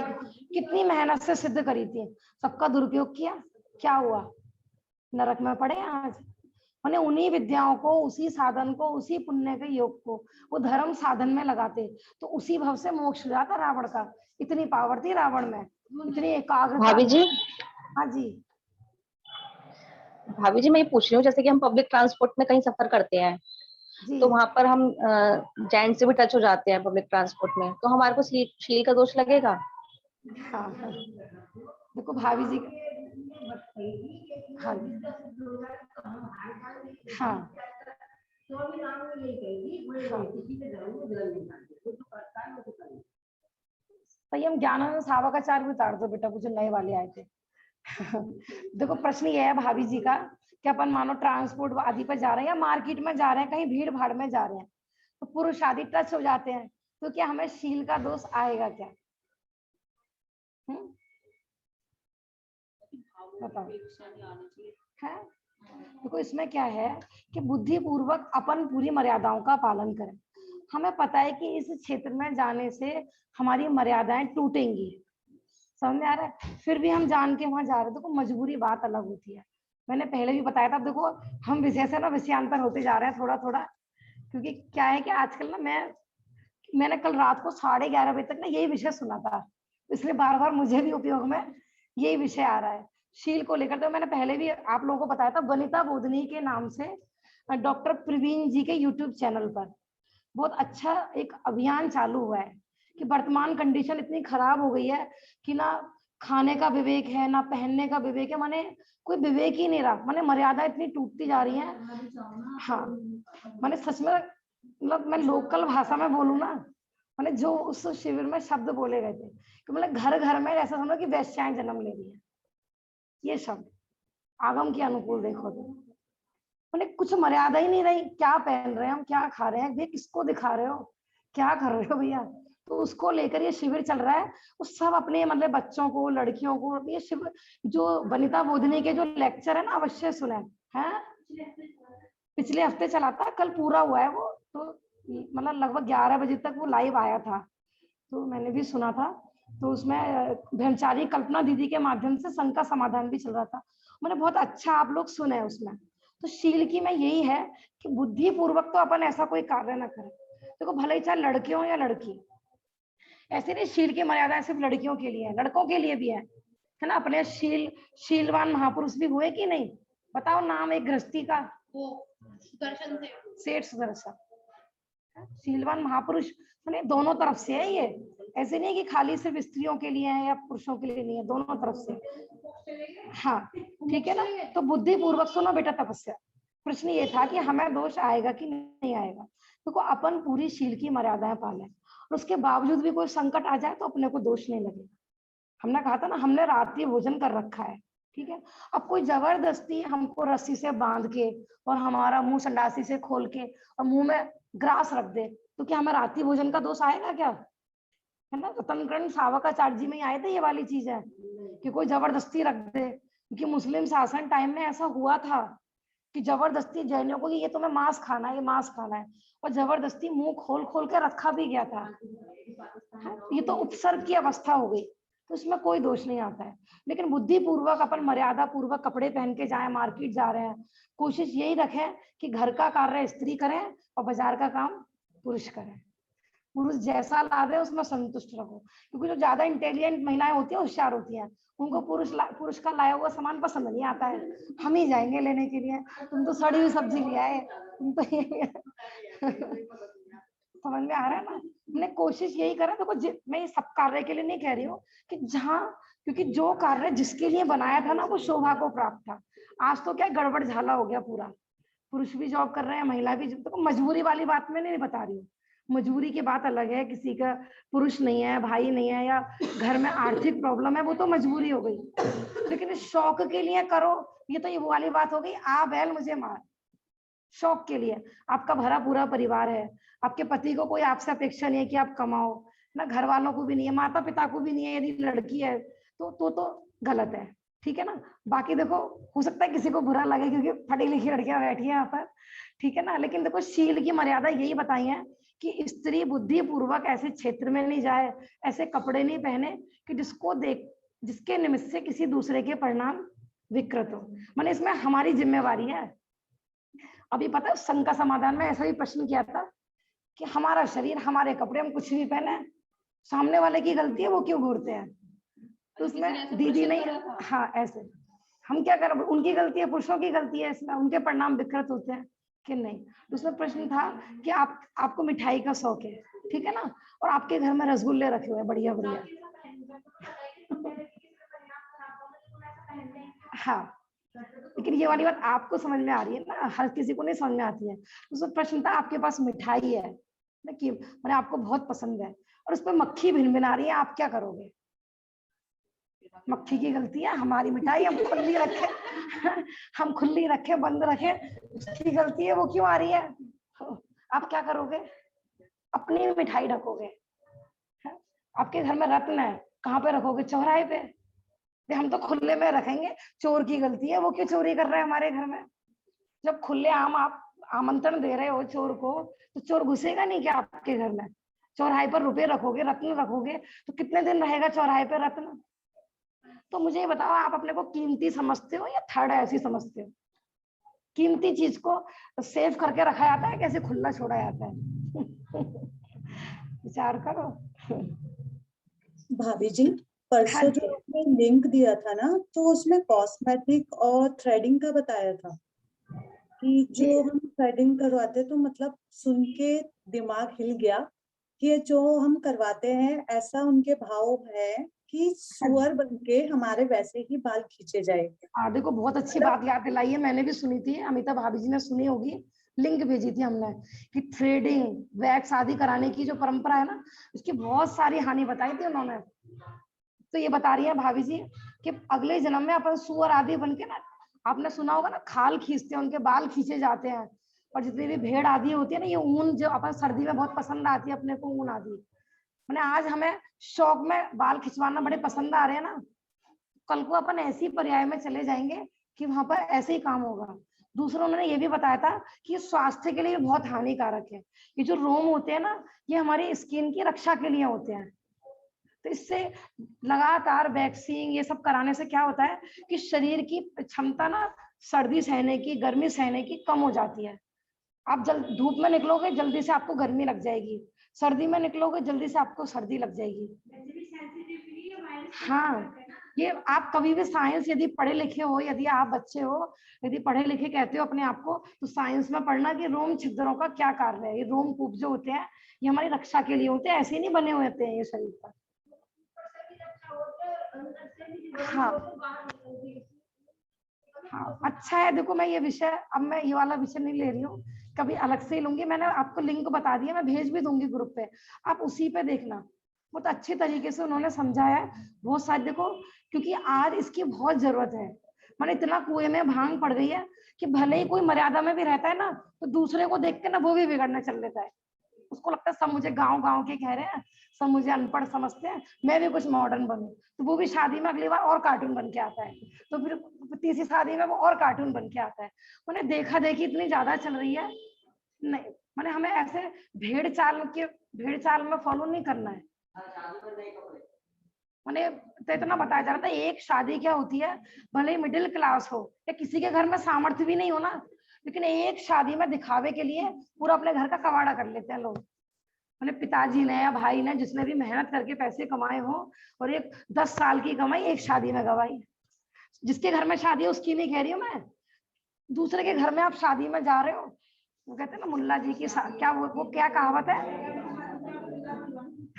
कितनी मेहनत से सिद्ध करी थी, सबका दुरुपयोग किया, क्या हुआ? नरक में पड़े आज। मैंने उन्हीं विद्याओं को, उसी साधन को, उसी पुण्य के योग को वो धर्म साधन में लगाते तो उसी भव से मोक्ष हो जाता रावण का। इतनी पावर थी रावण में, इतनी एकाग्रता। भाभी जी, हाँ जी। भाभी जी मैं ये पूछ रही हूँ, जैसे कि हम पब्लिक ट्रांसपोर्ट में कहीं सफर करते हैं जी तो वहां पर हम जेंट्स से भी टच हो जाते हैं पब्लिक ट्रांसपोर्ट में, तो हमारे को शील का दोष लगेगा? हाँ, हाँ। देखो भाभी जी। हाँ हाँ संयम ज्ञानानंद सावकाचार भी उतार दो बेटा, कुछ नए वाले आए थे। देखो प्रश्न ये है भाभी जी का कि अपन मानो ट्रांसपोर्ट आदि पर जा रहे हैं या मार्केट में जा रहे हैं, कहीं भीड़ भाड़ में जा रहे हैं, तो पुरुष आदि टच हो जाते हैं, तो क्या हमें शील का दोष आएगा क्या? बताओ है। देखो इसमें क्या है कि बुद्धि पूर्वक अपन पूरी मर्यादाओं का पालन करें। हमें पता है कि इस क्षेत्र में जाने से हमारी मर्यादाएं टूटेंगी, समझ में आ रहा है, फिर भी हम जान के वहां जा रहे हैं। देखो मजबूरी बात अलग होती है, मैंने पहले भी बताया था। देखो हम विषय से ना विषयांतर होते जा रहे हैं थोड़ा थोड़ा, क्योंकि क्या है कि आजकल ना मैंने कल रात को 11:30 बजे तक ना यही विषय सुना था, इसलिए बार बार मुझे भी उपयोग में यही विषय आ रहा है शील को लेकर। तो मैंने पहले भी आप लोगों को बताया था, वनिता बोधनी के नाम से डॉक्टर प्रवीण जी के यूट्यूब चैनल पर बहुत अच्छा एक अभियान चालू हुआ है कि वर्तमान कंडीशन इतनी खराब हो गई है कि ना खाने का विवेक है, ना पहनने का विवेक है, माने कोई विवेक ही नहीं रहा, माने मर्यादा इतनी टूटती जा रही है। हाँ माने सच में, मतलब मैं लोकल भाषा में बोलूँ ना, माने जो उस शिविर में शब्द बोले गए थे कि मतलब घर घर में ऐसा समझो कि वैश्याएं जन्म ले रही है, ये शब्द आगम के अनुकूल देखो तो मैंने कुछ मर्यादा ही नहीं रही। क्या पहन रहे हैं हम, क्या खा रहे हैं, भैया किसको दिखा रहे हो, क्या कर रहे हो भैया। तो उसको लेकर ये शिविर चल रहा है। उस सब अपने मतलब बच्चों को, लड़कियों को ये शिविर, जो वनिता बोधनी के जो लेक्चर है ना, अवश्य सुने हैं। पिछले हफ्ते चला था, कल पूरा हुआ है वो, तो मतलब लगभग 11 बजे तक वो लाइव आया था, तो मैंने भी सुना था। तो उसमें ब्रह्मचारी कल्पना दीदी के माध्यम से संघ का समाधान भी चल रहा था, मैंने बहुत अच्छा आप लोग सुने उसमें। तो शील की में यही है कि बुद्धि पूर्वक तो अपन ऐसा कोई कार्य ना करें। देखो भले ही चाहे लड़के हो या लड़की, ऐसे नहीं शील की मर्यादा सिर्फ लड़कियों के लिए है, लड़कों के लिए भी है ना। अपने शीलवान महापुरुष भी हुए कि नहीं, बताओ नाम एक गृहस्थी का। सुदर्शन सेठ सुदर्शन, शीलवान महापुरुष मैंने दोनों तरफ से है ये, ऐसे नहीं कि खाली सिर्फ स्त्रियों के लिए है या पुरुषों के लिए नहीं है, दोनों तरफ से। हाँ ठीक है ना। तो बुद्धि पूर्वक सुनो बेटा तपस्या। प्रश्न ये था कि हमें दोष आएगा कि नहीं आएगा। देखो अपन पूरी शील की मर्यादाएं पालें और उसके बावजूद भी कोई संकट आ जाए तो अपने को दोष नहीं लगेगा। हमने कहा था ना, हमने रात्रि भोजन कर रखा है, ठीक है। अब कोई जबरदस्ती हमको रस्सी से बांध के और हमारा मुंह संडासी से खोल के और मुंह में ग्रास रख दे, तो क्या हमें रात्रि भोजन का दोष आएगा क्या, है ना। रतनगण सावकाचार्य जी में आए थे ये वाली चीज है कि कोई जबरदस्ती रख दे, क्योंकि मुस्लिम शासन टाइम में ऐसा हुआ था कि जबरदस्ती जैनियों को कि ये तुम्हें मांस खाना है, ये मांस खाना है, और जबरदस्ती मुंह खोल खोल के रखा भी गया था। ये तो उपसर्ग की अवस्था हो गई, तो इसमें कोई दोष नहीं आता है। लेकिन बुद्धि पूर्वक अपन मर्यादा पूर्वक कपड़े पहन के जाए, मार्केट जा रहे हैं, कोशिश यही रखें कि घर का कार्य स्त्री करें और बाजार का काम पुरुष करें। पुरुष जैसा ला रहे उसमें संतुष्ट रहो, क्योंकि जो ज्यादा इंटेलिजेंट महिलाएं होती है, होशियार होती हैं, उनको पुरुष का लाया हुआ सामान पसंद नहीं आता है। हम ही जाएंगे लेने के लिए, तुम तो सड़ी हुई सब्जी ले आए, तुम तो ये समझ में आ रहा है ना। हमने कोशिश यही करा। देखो मैं ये सब कार्य के लिए नहीं कह रही हूँ कि जहाँ, क्योंकि जो कार्य जिसके लिए बनाया था ना वो शोभा को प्राप्त था। आज तो क्या गड़बड़ झाला हो गया पूरा, पुरुष भी जॉब कर रहे हैं, महिला भी। तो मजबूरी वाली बात मैं नहीं बता रही हूँ, मजबूरी की बात अलग है, किसी का पुरुष नहीं है, भाई नहीं है, या घर में आर्थिक प्रॉब्लम है, वो तो मजबूरी हो गई। लेकिन शौक के लिए करो, ये तो ये वो वाली बात हो गई, आ बैल मुझे मार। शौक के लिए आपका भरा पूरा परिवार है, आपके पति को कोई आपसे अपेक्षा नहीं है कि आप कमाओ ना, घर वालों को भी नहीं है, माता पिता को भी नहीं है, यदि लड़की है तो गलत है, ठीक है ना। बाकी देखो हो सकता है किसी को बुरा लगे क्योंकि पढ़ी लिखी लड़कियां बैठी है यहाँ पर, ठीक है ना। लेकिन देखो शील की मर्यादा यही बताई है कि स्त्री बुद्धि पूर्वक ऐसे क्षेत्र में नहीं जाए, ऐसे कपड़े नहीं पहने कि जिसके निमित्त से किसी दूसरे के परिणाम विकृत हो। माने इसमें हमारी जिम्मेवारी है। अभी पता है संघ का समाधान में ऐसा ही प्रश्न किया था कि हमारा शरीर, हमारे कपड़े, हम कुछ भी पहने, सामने वाले की गलती है, वो क्यों घूरते हैं। तो उसमें दीदी नहीं, हाँ ऐसे हम क्या करें, उनकी गलती है, पुरुषों की गलती है, इसमें उनके परिणाम विकृत होते हैं कि नहीं। तो उसमें प्रश्न था कि आपको मिठाई का शौक है, ठीक है ना, और आपके घर में रसगुल्ले रखे हुए हैं बढ़िया बढ़िया, हाँ। लेकिन ये वाली बात आपको समझ में आ रही है ना, हर किसी को नहीं समझ में आती है। उसमें प्रश्न था आपके पास मिठाई है कि मैंने आपको बहुत पसंद है और उस पर मक्खी भिनभिना रही है, आप क्या करोगे। मक्खी की गलती है, हमारी मिठाई हम खुली रखे हम खुली रखे बंद रखे, उसकी गलती है, वो क्यों आ रही है। आप क्या करोगे, अपनी मिठाई ढकोगे। आपके घर में रत्न है, कहाँ पे रखोगे? चौराहे पे? हम तो खुले में रखेंगे, चोर की गलती है, वो क्यों चोरी कर रहा है हमारे घर में? जब खुले आम आप आमंत्रण दे रहे हो चोर को, तो चोर घुसेगा नहीं क्या आपके घर में? चौराहे पर रुपए रखोगे, रत्न रखोगे, तो कितने दिन रहेगा चौराहे पे रत्न? तो मुझे ये बताओ, आप अपने को कीमती समझते हो या थर्ड ऐसी समझते हो? कीमती चीज को सेव करके रखा जाता है, कैसे खुला छोड़ा जाता है? विचार करो। भाभी जी, हाँ परसों जी। जो आपने लिंक दिया था ना, तो उसमें कॉस्मेटिक और थ्रेडिंग का बताया था कि जी जो हम थ्रेडिंग करवाते तो मतलब सुन के दिमाग हिल गया कि जो हम करवाते हैं ऐसा उनके भाव है कि सुअर बनके हमारे वैसे ही बाल खींचे जाएंगे। हाँ, देखो बहुत अच्छी बात याद दिलाई है, मैंने भी सुनी थी, अमिता भाभी जी ने सुनी होगी, लिंक भेजी थी हमने कि थ्रेडिंग वैक्स आदि कराने की जो परंपरा है ना, उसकी बहुत सारी हानि बताई थी उन्होंने। तो ये बता रही है भाभी जी कि अगले जन्म में अपन सुअर आदि बन के ना, आपने सुना होगा ना, खाल खींचते हैं, उनके बाल खींचे जाते हैं। और जितनी भी भेड़ आदि होती है ना, ये ऊन जो अपन सर्दी में बहुत पसंद आती है अपने को, ऊन आदि, मैंने आज हमें शौक में बाल खिंचवाना बड़े पसंद आ रहे हैं ना, कल को अपन ऐसी पर्याय में चले जाएंगे कि वहां पर ऐसे ही काम होगा। दूसरों ने ये भी बताया था कि ये स्वास्थ्य के लिए बहुत हानिकारक है। ये जो रोम होते हैं ना, ये हमारी स्किन की रक्षा के लिए होते हैं। तो इससे लगातार वैक्सीन ये सब कराने से क्या होता है कि शरीर की क्षमता ना सर्दी सहने की, गर्मी सहने की कम हो जाती है। आप धूप में निकलोगे जल्दी से आपको गर्मी लग जाएगी, सर्दी में निकलोगे जल्दी से आपको सर्दी लग जाएगी। हाँ, ये आप कभी भी साइंस यदि पढ़े लिखे हो, यदि आप बच्चे हो, यदि पढ़े लिखे कहते हो अपने आप को, तो साइंस में पढ़ना कि रोम छिद्रों का क्या कार्य है। ये रोम कूप जो होते हैं ये हमारी रक्षा के लिए होते हैं, ऐसे ही नहीं बने हुए होते हैं ये शरीर पर। हाँ हाँ, अच्छा है। देखो मैं ये विषय, अब मैं ये वाला विषय नहीं ले रही हूँ, कभी अलग से ही लूंगी। मैंने आपको लिंक बता दिया, मैं भेज भी दूंगी ग्रुप पे, आप उसी पे देखना। बहुत अच्छे तरीके से उन्होंने समझाया है, बहुत सारे। देखो क्योंकि आज इसकी बहुत जरूरत है, मैंने इतना कुएं में भांग पड़ गई है कि भले ही कोई मर्यादा में भी रहता है ना, तो दूसरे को देख के ना वो भी बिगड़ने चल लेता है। उसको लगता है सब मुझे गांव गांव के कह रहे हैं, सब मुझे अनपढ़ समझते हैं, मैं भी कुछ मॉडर्न बनूं। तो वो भी शादी में अगली बार और कार्टून बन के आता है, तो फिर तीसरी शादी में वो और कार्टून बन के आता है। मैंने देखा देखी इतनी ज्यादा चल रही है, नहीं मैंने हमें ऐसे भेड़ चाल में फॉलो नहीं करना है। मैंने तो इतना बताया जा रहा था, एक शादी क्या होती है, भले ही मिडिल क्लास हो या किसी के घर में सामर्थ्य भी नहीं हो ना, लेकिन एक शादी में दिखावे के लिए पूरा अपने घर का कबाड़ा कर लेते हैं लोग। मैंने पिताजी ने या भाई ने, जिसने भी मेहनत करके पैसे कमाए हो, और एक 10 साल की कमाई एक शादी में गवाई। जिसके घर में शादी है उसकी नहीं कह रही हूँ मैं, दूसरे के घर में आप शादी में जा रहे हो, वो कहते हैं ना मुल्ला जी की क्या वो क्या कहावत है,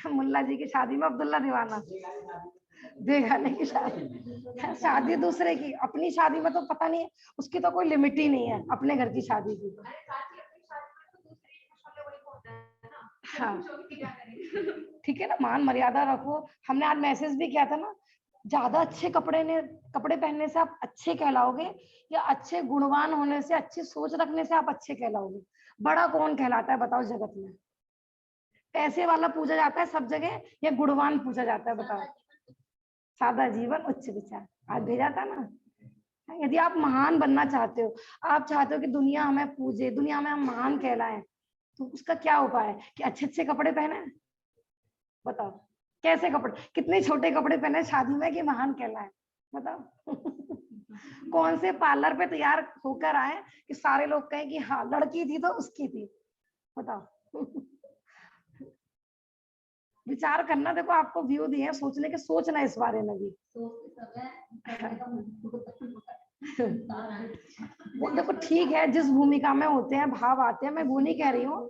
मुल्ला जी की शादी में अब्दुल्ला दीवाना, बेगाने की शादी, शादी दूसरे की, अपनी शादी में तो पता नहीं है, उसकी तो कोई लिमिट ही नहीं है अपने घर की शादी की। हाँ ठीक है ना, मान मर्यादा रखो। हमने आज मैसेज भी किया था ना, ज्यादा अच्छे कपड़े पहनने से आप अच्छे कहलाओगे, या अच्छे गुणवान होने से, अच्छी सोच रखने से आप अच्छे कहलाओगे? बड़ा कौन कहलाता है बताओ जगत में? पैसे वाला पूछा जाता है सब जगह, या गुणवान पूछा जाता है बताओ? सादा जीवन उच्च विचार, आज भेजा था ना। यदि आप महान बनना चाहते हो, आप चाहते हो कि दुनिया हमें पूजे, दुनिया में हम महान कहलाएं, तो उसका क्या उपाय है कि अच्छे अच्छे कपड़े पहने? बताओ कैसे कपड़े, कितने छोटे कपड़े पहने शादी में कि महान कहलाए? बताओ कौन से पार्लर पे तैयार होकर आए कि सारे लोग कहें कि हाँ लड़की थी तो उसकी थी? बताओ विचार करना। देखो आपको व्यू दिए सोचने के, सोचना इस बारे में भी। वो देखो ठीक है, जिस भूमिका में होते हैं भाव आते हैं, मैं वो नहीं कह रही हूँ,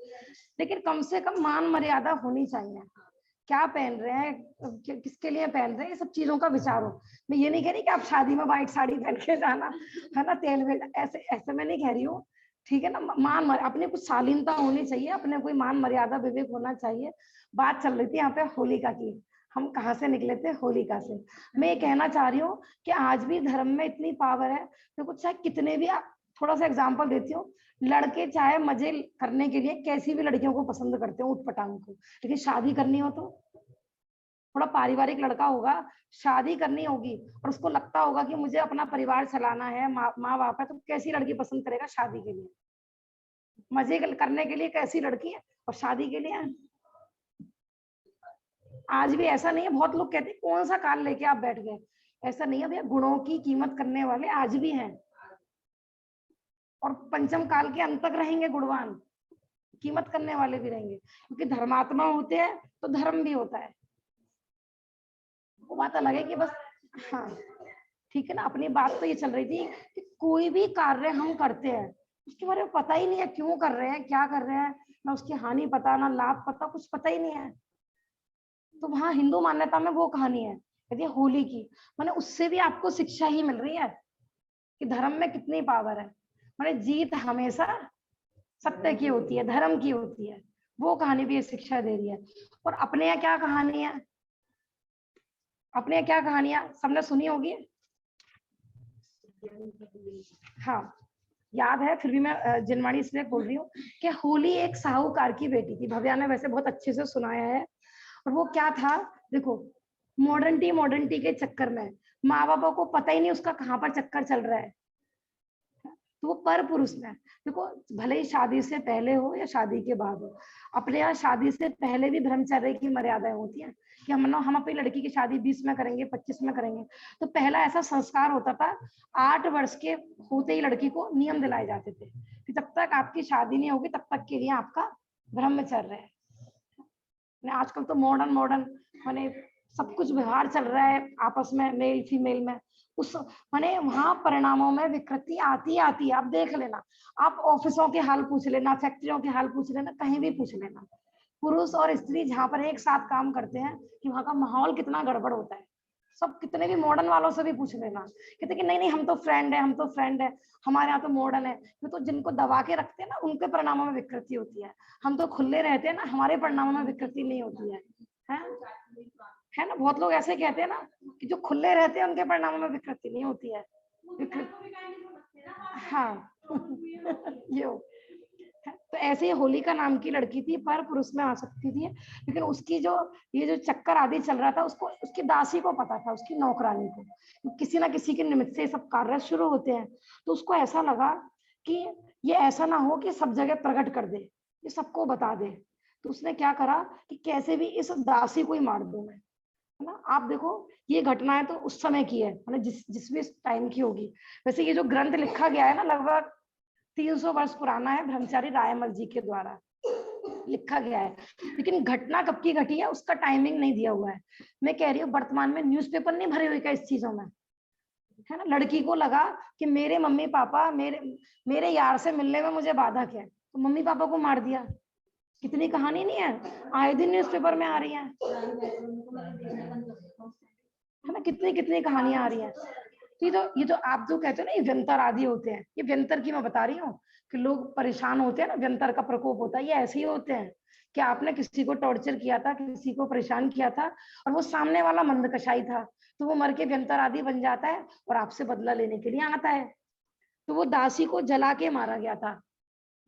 लेकिन कम से कम मान मर्यादा होनी चाहिए। क्या पहन रहे हैं, किसके लिए पहन रहे हैं, ये सब चीजों का विचार हो। मैं ये नहीं कह रही कि आप शादी में व्हाइट साड़ी पहन के जाना है ना, तेल वेल, ऐसे ऐसे मैं नहीं कह रही हूँ। ठीक है ना, अपने कुछ शालीनता होनी चाहिए, अपने कोई मान मर्यादा विवेक होना चाहिए। बात चल रही थी यहाँ पे होलिका की, हम कहाँ से निकले थे? होलिका से। मैं ये कहना चाह रही हूँ कि आज भी धर्म में इतनी पावर है। देखो चाहे कितने भी, थोड़ा सा एग्जांपल देती हूँ, लड़के चाहे मजे करने के लिए कैसी भी लड़कियों को पसंद करते हो, उठ पटांग को, लेकिन शादी करनी हो तो थोड़ा पारिवारिक लड़का होगा, शादी करनी होगी और उसको लगता होगा कि मुझे अपना परिवार चलाना है, माँ बाप है, तो कैसी लड़की पसंद करेगा शादी के लिए? मजे करने के लिए कैसी लड़की है, और शादी के लिए? आज भी ऐसा नहीं है, बहुत लोग कहते हैं कौन सा काल लेके आप बैठ गए। ऐसा नहीं है भैया, गुणों की कीमत करने वाले आज भी हैं, और पंचम काल के अंत तक रहेंगे गुणवान, कीमत करने वाले भी रहेंगे, क्योंकि धर्मात्मा होते हैं तो धर्म भी होता है। वो बात अलग है कि बस, हाँ ठीक है ना। अपनी बात तो ये चल रही थी कि कोई भी कार्य हम करते हैं उसके बारे में पता ही नहीं है, क्यों कर रहे हैं, क्या कर रहे हैं, ना उसकी हानि पता, ना लाभ पता, कुछ पता ही नहीं है। तो वहां हिंदू मान्यता में वो कहानी है, यदि होली की, माने उससे भी आपको शिक्षा ही मिल रही है कि धर्म में कितनी पावर है। माने जीत हमेशा सत्य की होती है, धर्म की होती है, वो कहानी भी ये शिक्षा दे रही है। और अपने यहाँ क्या कहानी है, अपने यहाँ क्या कहानियां सबने सुनी होगी। हाँ याद है, फिर भी मैं जिनवाणी इसलिए बोल रही हूँ कि होली एक साहूकार की बेटी थी। भव्या ने वैसे बहुत अच्छे से सुनाया है। और वो क्या था, देखो मॉडर्निटी के चक्कर में माँ बापों को पता ही नहीं उसका कहाँ पर चक्कर चल रहा है, तो वो पर पुरुष में, देखो भले ही शादी से पहले हो या शादी के बाद हो, अपने यहाँ शादी से पहले भी ब्रह्मचर्य की मर्यादाएं होती हैं कि हम अपनी लड़की की शादी 20 में करेंगे, 25 में करेंगे। तो पहला ऐसा संस्कार होता था, 8 वर्ष के होते ही लड़की को नियम दिलाए जाते थे कि जब तक आपकी शादी नहीं होगी तब तक के लिए आपका ब्रह्मचर्य है। आजकल तो मॉडर्न माने सब कुछ व्यवहार चल रहा है आपस में, मेल फीमेल में, उस माने वहां परिणामों में विकृति आती है। आप देख लेना, आप ऑफिसों के हाल पूछ लेना, फैक्ट्रियों के हाल पूछ लेना, कहीं भी पूछ लेना, पुरुष और स्त्री जहां पर एक साथ काम करते हैं कि वहां का माहौल कितना गड़बड़ होता है। सब कितने भी मॉडर्न वालों से भी पूछ लेना, कहते कि नहीं हम तो फ्रेंड है, हमारे यहाँ तो मॉडर्न है। तो जिनको दबा के रखते हैं ना, उनके परिणामों में विकृति होती है। हम तो खुले रहते हैं ना, हमारे परिणामों में विकृति नहीं होती है ना। बहुत लोग ऐसे कहते हैं ना कि जो खुले रहते हैं उनके परिणामों में विकृति नहीं होती है। हाँ ये तो ऐसे ही होलिका नाम की लड़की थी, पर पुरुष में आ सकती थी, लेकिन उसकी जो ये जो चक्कर आदि चल रहा था, उसको उसकी दासी को पता था, उसकी नौकरानी को, किसी ना किसी के निमित्त से सब कार्य शुरू होते हैं। तो उसको ऐसा लगा कि ये ऐसा ना हो कि सब जगह प्रकट कर दे, ये सबको बता दे। तो उसने क्या करा कि कैसे भी इस दासी को ही मार दूं मैं, है ना। आप देखो ये घटना है तो उस समय की है, मतलब जिस भी टाइम की होगी। वैसे ये जो ग्रंथ लिखा गया है ना, लगभग 300 वर्ष पुराना है, ब्रह्मचारी रायमल जी के द्वारा लिखा गया है, लेकिन घटना कब की घटी है उसका टाइमिंग नहीं दिया हुआ है। मैं कह रही हूँ वर्तमान में न्यूज़पेपर नहीं भरे हुए क्या इस चीजों में, है ना। लड़की को लगा कि मेरे मम्मी पापा मेरे यार से मिलने में मुझे बाधक है, तो मम्मी पापा को मार दिया। कितनी कहानी नहीं है, आए दिन न्यूज़पेपर में आ रही है ना, कितनी कहानियां आ रही हैं। तो ये जो आप जो कहते हो ना, ये व्यंतर आदि होते हैं, ये व्यंतर की मैं बता रही हूँ कि लोग परेशान होते हैं ना, व्यंतर का प्रकोप होता है, ये ऐसे ही होते हैं कि आपने किसी को टॉर्चर किया था, किसी को परेशान किया था, और वो सामने वाला मंद कषाई था, तो वो मर के व्यंतर आदि बन जाता है और आपसे बदला लेने के लिए आता है। तो वो दासी को जला के मारा गया था,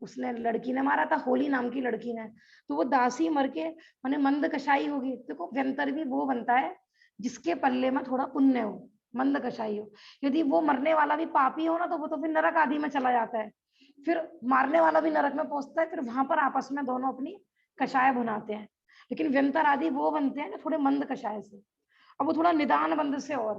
उसने लड़की ने मारा था, होली नाम की लड़की ने। तो वो दासी मर के माने मंद कषाई होगी। देखो व्यंतर भी वो बनता है जिसके पल्ले में थोड़ा पुण्य हो, मंद कषाई हो। यदि वो मरने वाला भी पापी हो ना, तो वो तो फिर नरक आदि में चला जाता है, फिर मारने वाला भी नरक में पहुंचता है, फिर वहां पर आपस में दोनों अपनी कषाय भुनाते हैं। लेकिन व्यंतर आदि वो बनते हैं ना थोड़े मंद कषाय से, अब वो थोड़ा निदान बंद से, और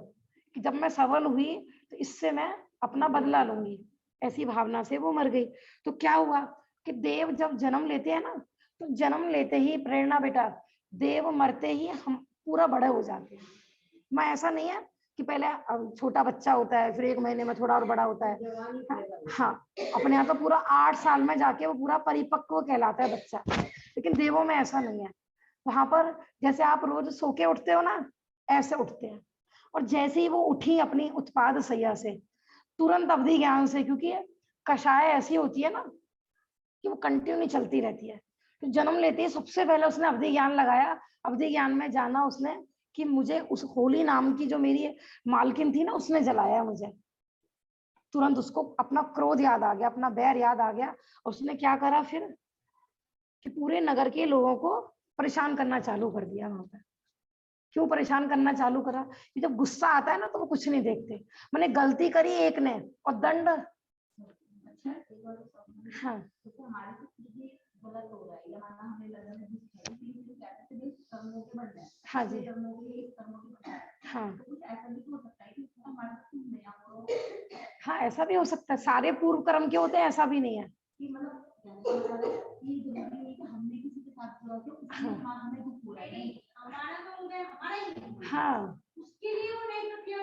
कि जब मैं सबल हुई तो इससे मैं अपना बदला लूंगी, ऐसी भावना से वो मर गई। तो क्या हुआ कि देव जब जन्म लेते हैं ना, तो जन्म लेते ही प्रेरणा बेटा, देव मरते ही हम पूरा बड़े हो जाते हैं। मैं ऐसा नहीं है कि पहले छोटा बच्चा होता है, फिर 1 महीने में थोड़ा और बड़ा होता है। हाँ अपने यहाँ तो पूरा 8 साल में जाके वो पूरा परिपक्व कहलाता है बच्चा, लेकिन देवों में ऐसा नहीं है। वहां पर जैसे आप रोज सो के उठते हो ना, ऐसे उठते हैं। और जैसे ही वो उठी अपनी उत्पाद सैया से, तुरंत अवधि ज्ञान से, क्योंकि कषाय ऐसी होती है ना कि वो कंटिन्यू चलती रहती है। तो जन्म लेते ही सबसे पहले उसने अवधि ज्ञान लगाया, अवधि ज्ञान में जाना उसने कि मुझे उस होली नाम की जो मेरी मालकिन थी ना, उसने जलाया मुझे। तुरंत उसको अपना क्रोध याद आ गया, अपना बैर याद आ गया। उसने क्या करा फिर कि पूरे नगर के लोगों को परेशान करना चालू कर दिया वहां पर। क्यों परेशान करना चालू करा? कि जब गुस्सा आता है ना तो वो कुछ नहीं देखते। मैंने गलती करी एक ने और दंड। हाँ हाँ जी हाँ हाँ, ऐसा भी हो सकता है। सारे पूर्व कर्म के होते हैं, ऐसा भी नहीं है। हाँ उसके लिए वो नहीं प्रक्रिया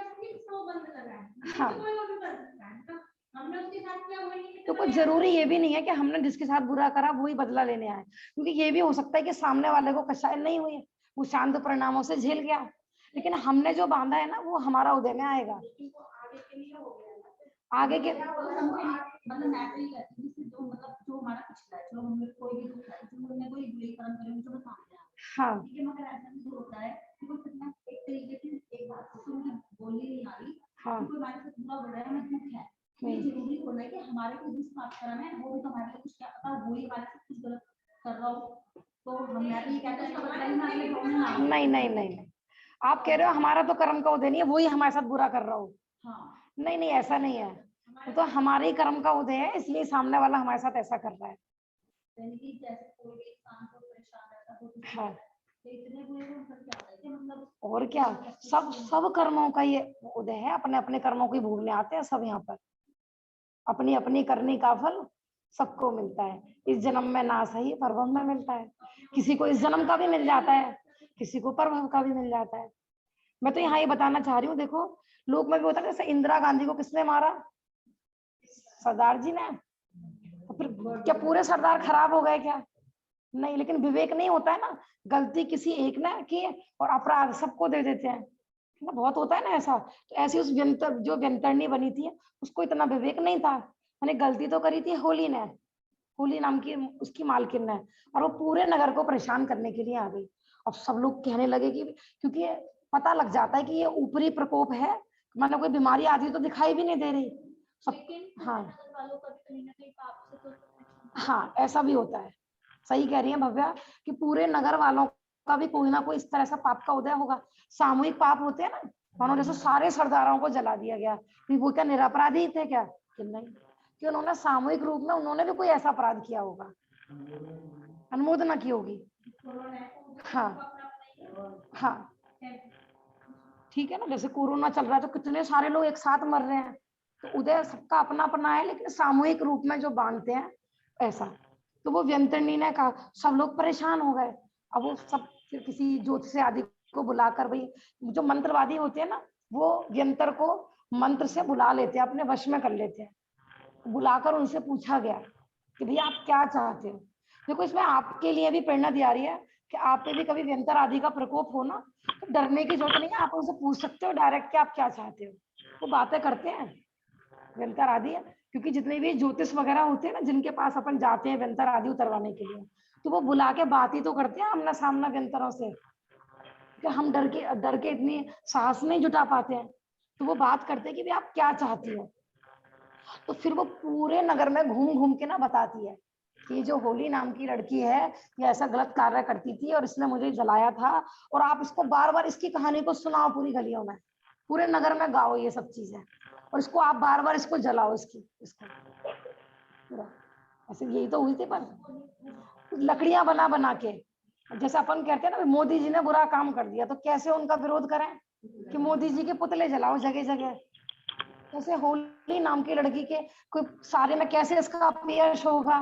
तो बंद कर रहा है। हाँ, कोई और भी कर सकता है ना। हमने उसके साथ किया वही नहीं तो कोई जरूरी ये भी नहीं है कि हमने जिसके साथ बुरा करा वही बदला लेने आए, क्योंकि ये भी हो सकता है कि सामने वाले को कष्ट नहीं हुई, वो शांत परिणामों से झेल गया, लेकिन हमने जो बांधा है ना वो हमारा उदय में आएगा। आगे के लिए हो गया। आगे के मतलब नेचुरली करती है, जो मतलब जो हमारा पिछला है, जो हमने कोई भी दुख है, जो हमने कोई बुरी कर्म करे उनको तो सामने आ। हाँ ठीक है, मगर ऐसा भी होता है कि कोई कितना एक तरीके से एक बात से उनकी बोली नहीं आ रही। हाँ कोई हमारे साथ बुरा हो रहा है, हमें दुख है। ये जरूरी होना है कि हमारे को जिस बात करना है वो भी तो हमारे लिए कुछ क्या पता वो ही हमारे साथ कुछ गलत कर रहा हो, तो हम ये कहते हैं उसका बदला ही हमारे लिए होना है। नहीं नहीं नहीं, आप कह रहे हो हमारा तो कर्म का उदय नहीं है, वही हमारे साथ बुरा कर रहा हो। हाँ नहीं नहीं, ऐसा नहीं है, वो तो हमारे ही कर्म का उदय है, इसलिए सामने वाला हमारे साथ ऐसा कर रहा है। जैसे कोई भी इंसान को परेशान रहता है हाँ, तो इतने बुरे को मतलब क्या होता है कि मतलब और क्या, सब सब कर्मों का ये उदय है, अपने अपने कर्मों की भोगने आते हैं सब यहाँ पर, अपनी अपनी करने का फल सबको मिलता है। इस जन्म में ना सही परभव में मिलता है, किसी को इस जन्म का भी मिल जाता है, किसी को परभव का भी मिल जाता है। मैं तो यहाँ ये बताना चाह रही हूँ, देखो लोक में भी होता है, जैसे इंदिरा गांधी को किसने मारा? सरदार जी ने। तो फिर क्या पूरे सरदार खराब हो गए क्या? नहीं, लेकिन विवेक नहीं होता है ना, गलती किसी एक ने की और अपराध सबको दे देते हैं ना, बहुत होता है ना ऐसा। तो ऐसी उस व्यंतर जो व्यंतरणी बनी थी उसको इतना विवेक नहीं था, मैंने गलती तो करी थी होली ने, होली नाम की उसकी मालकिन ने, और वो पूरे नगर को परेशान करने के लिए आ गई। अब सब लोग कहने लगे कि क्योंकि पता लग जाता है कि ये ऊपरी प्रकोप है, मानो कोई बीमारी आदि तो दिखाई भी नहीं दे रही सब। हाँ वालों का भी कहीं ना कहीं पाप से तो हाँ, ऐसा भी होता है, सही कह रही है भव्या कि पूरे नगर वालों का भी कोई ना कोई इस तरह से पाप का उदय होगा। सामूहिक पाप होते हैं ना, मानो जैसे सारे सरदारों को जला दिया गया, वो क्या निरपराधी थे क्या? कि नहीं, कि उन्होंने सामूहिक रूप में उन्होंने भी कोई ऐसा अपराध किया होगा, अनुमोदना की होगी। हाँ हाँ, ठीक है ना, जैसे कोरोना चल रहा है तो कितने सारे लोग एक साथ मर रहे हैं, तो उदय सबका अपना अपना है, लेकिन सामूहिक रूप में जो बांधते हैं ऐसा। तो वो व्यंतरणी ने कहा, सब लोग परेशान हो गए। अब वो सब फिर किसी ज्योतिष आदि को बुलाकर, भाई जो मंत्रवादी होते हैं ना वो व्यंतर को मंत्र से बुला लेते हैं, अपने वश में कर लेते हैं। बुलाकर उनसे पूछा गया कि भैया आप क्या चाहते हो? देखो इसमें आपके लिए भी प्रेरणा दी आ रही है कि आप पे भी कभी व्यंतर आदि का प्रकोप हो ना, तो डरने की जरूरत नहीं है, आप उनसे पूछ सकते हो डायरेक्ट कि आप क्या चाहते हो। वो बातें करते हैं व्यंतर आदि है, क्योंकि जितने भी ज्योतिष वगैरह होते हैं ना जिनके पास अपन जाते हैं व्यंतर आदि उतरवाने के लिए, तो वो बुला के बात ही तो करते हैं आमना सामना व्यंतरों से, कि हम डर के इतनी साहस नहीं जुटा पाते हैं। तो वो बात करते हैं कि भाई आप क्या चाहती हो, तो फिर वो पूरे नगर में घूम घूम के ना बताती है कि जो होली नाम की लड़की है ये ऐसा गलत कार्य करती थी और इसने मुझे जलाया था, और आप इसको बार बार इसकी कहानी को सुनाओ पूरी गलियों में, पूरे नगर में गाओ ये सब चीजें, और इसको आप बार बार इसको जलाओ इसको पूरा। ऐसे यही तो हुई थी, पर लकड़ियां बना बना के, जैसे अपन कहते हैं ना मोदी जी ने बुरा काम कर दिया तो कैसे उनका विरोध करें कि मोदी जी के पुतले जलाओ जगह जगह। जैसे होली नाम की लड़की के कोई सारे में कैसे इसका अपयश होगा,